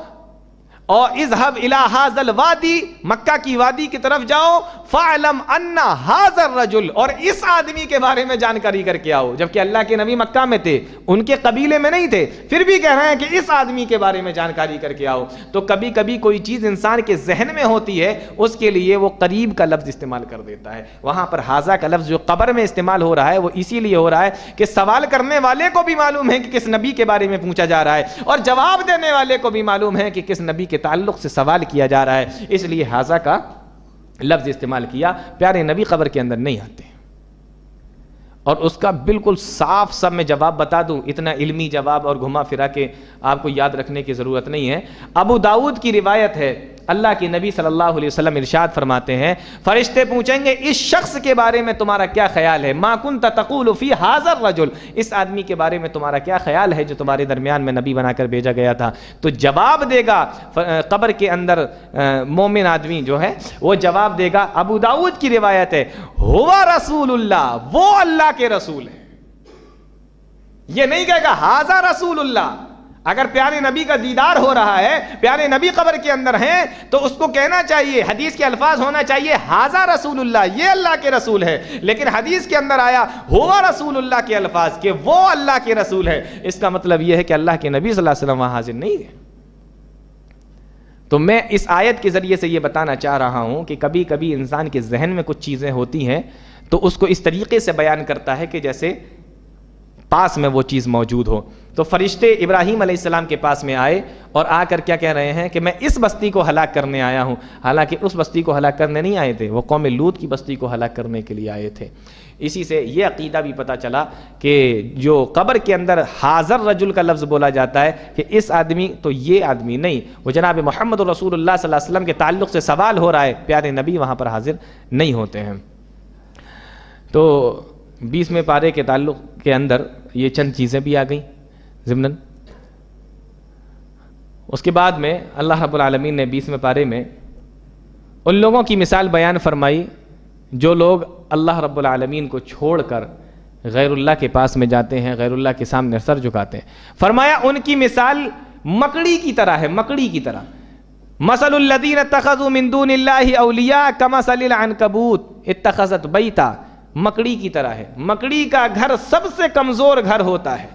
اور اذهب الى هذا الوادی, مکہ کی وادی کی طرف جاؤ, فاعلم ان هذا الرجل, اور اس آدمی کے بارے میں جانکاری کر کے آؤ. جبکہ اللہ کے نبی مکہ میں تھے, ان کے قبیلے میں نہیں تھے, پھر بھی کہہ رہے ہیں کہ اس آدمی کے بارے میں جانکاری کر کے آؤ. تو کبھی کبھی کوئی چیز انسان کے ذہن میں ہوتی ہے, اس کے لیے وہ قریب کا لفظ استعمال کر دیتا ہے. وہاں پر حاذا کا لفظ جو قبر میں استعمال ہو رہا ہے وہ اسی لیے ہو رہا ہے کہ سوال کرنے والے کو بھی معلوم ہے کہ کس نبی کے بارے میں پوچھا جا رہا ہے, اور جواب دینے والے کو بھی معلوم ہے کہ کس نبی کے تعلق سے سوال کیا جا رہا ہے, اس لیے حاذا کا لفظ استعمال کیا. پیارے نبی قبر کے اندر نہیں آتے, اور اس کا بالکل صاف سب میں جواب بتا دوں, اتنا علمی جواب اور گھما پھرا کے آپ کو یاد رکھنے کی ضرورت نہیں ہے. ابو داؤد کی روایت ہے, اللہ کے نبی صلی اللہ علیہ وسلم ارشاد فرماتے ہیں, فرشتے پوچھیں گے اس شخص کے بارے میں تمہارا کیا خیال ہے, ما کنت تقول فی ھذا الرجل, اس آدمی کے بارے میں تمہارا کیا خیال ہے جو تمہارے درمیان میں نبی بنا کر بھیجا گیا تھا. تو جواب دے گا قبر کے اندر مومن آدمی جو ہے وہ جواب دے گا, ابو داؤد کی روایت ہے, ہوا رسول اللہ, وہ اللہ کے رسول ہے. یہ نہیں کہے گا ھذا رسول اللہ. اگر پیارے نبی کا دیدار ہو رہا ہے, پیارے نبی قبر کے اندر ہیں, تو اس کو کہنا چاہیے, حدیث کے الفاظ ہونا چاہیے ھذا رسول اللہ, یہ اللہ کے رسول ہے. لیکن حدیث کے اندر آیا ہوا رسول اللہ کے الفاظ کہ وہ اللہ کے رسول ہے. اس کا مطلب یہ ہے کہ اللہ کے نبی صلی اللہ علیہ وسلم وہاں حاضر نہیں ہے. تو میں اس آیت کے ذریعے سے یہ بتانا چاہ رہا ہوں کہ کبھی کبھی انسان کے ذہن میں کچھ چیزیں ہوتی ہیں تو اس کو اس طریقے سے بیان کرتا ہے کہ جیسے پاس میں وہ چیز موجود ہو. تو فرشتے ابراہیم علیہ السلام کے پاس میں آئے اور آ کر کیا کہہ رہے ہیں کہ میں اس بستی کو ہلاک کرنے آیا ہوں. حالانکہ اس بستی کو ہلاک کرنے نہیں آئے تھے, وہ قوم لوط کی بستی کو ہلاک کرنے کے لیے آئے تھے. اسی سے یہ عقیدہ بھی پتہ چلا کہ جو قبر کے اندر حاضر رجل کا لفظ بولا جاتا ہے کہ اس آدمی, تو یہ آدمی نہیں, وہ جناب محمد رسول اللہ صلی اللہ علیہ وسلم کے تعلق سے سوال ہو رہا ہے, پیارے نبی وہاں پر حاضر نہیں ہوتے ہیں. تو 20ویں پارے کے تعلق کے اندر یہ چند چیزیں بھی آ گئیں ضمناً. اس کے بعد میں اللہ رب العالمین نے 20ویں پارے میں ان لوگوں کی مثال بیان فرمائی جو لوگ اللہ رب العالمین کو چھوڑ کر غیر اللہ کے پاس میں جاتے ہیں، غیر اللہ کے سامنے سر جھکاتے ہیں۔ فرمایا ان کی مثال مکڑی کی طرح ہے، مکڑی کی طرح۔ مثل الذین اتخذوا من دون اللہ اولیاء کمثل العنکبوت اتخذت بیتا، مکڑی کی طرح ہے۔ مکڑی کا گھر سب سے کمزور گھر ہوتا ہے۔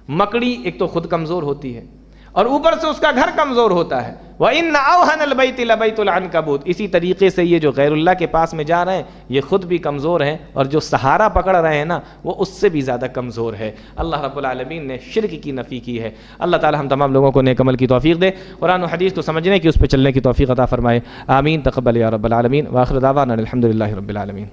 مکڑی ایک تو خود کمزور ہوتی ہے اور اوپر سے اس کا گھر کمزور ہوتا ہے۔ وَإِنَّ أَوْهَنَ الْبَيْتِ لَبَيْتُ الْعَنْكَبُوتِ، اسی طریقے سے یہ جو غیر اللہ کے پاس میں جا رہے ہیں یہ خود بھی کمزور ہیں، اور جو سہارا پکڑ رہے ہیں نا وہ اس سے بھی زیادہ کمزور ہے۔ اللہ رب العالمین نے شرک کی نفی کی ہے۔ اللہ تعالی ہم تمام لوگوں کو نیک عمل کی توفیق دے، قرآن و حدیث کو سمجھنے کی، اس پہ چلنے کی توفیق عطا فرمائے۔ آمین، تقبل یا رب العالمین، وآخر دعوانا الحمدللہ رب العالمین۔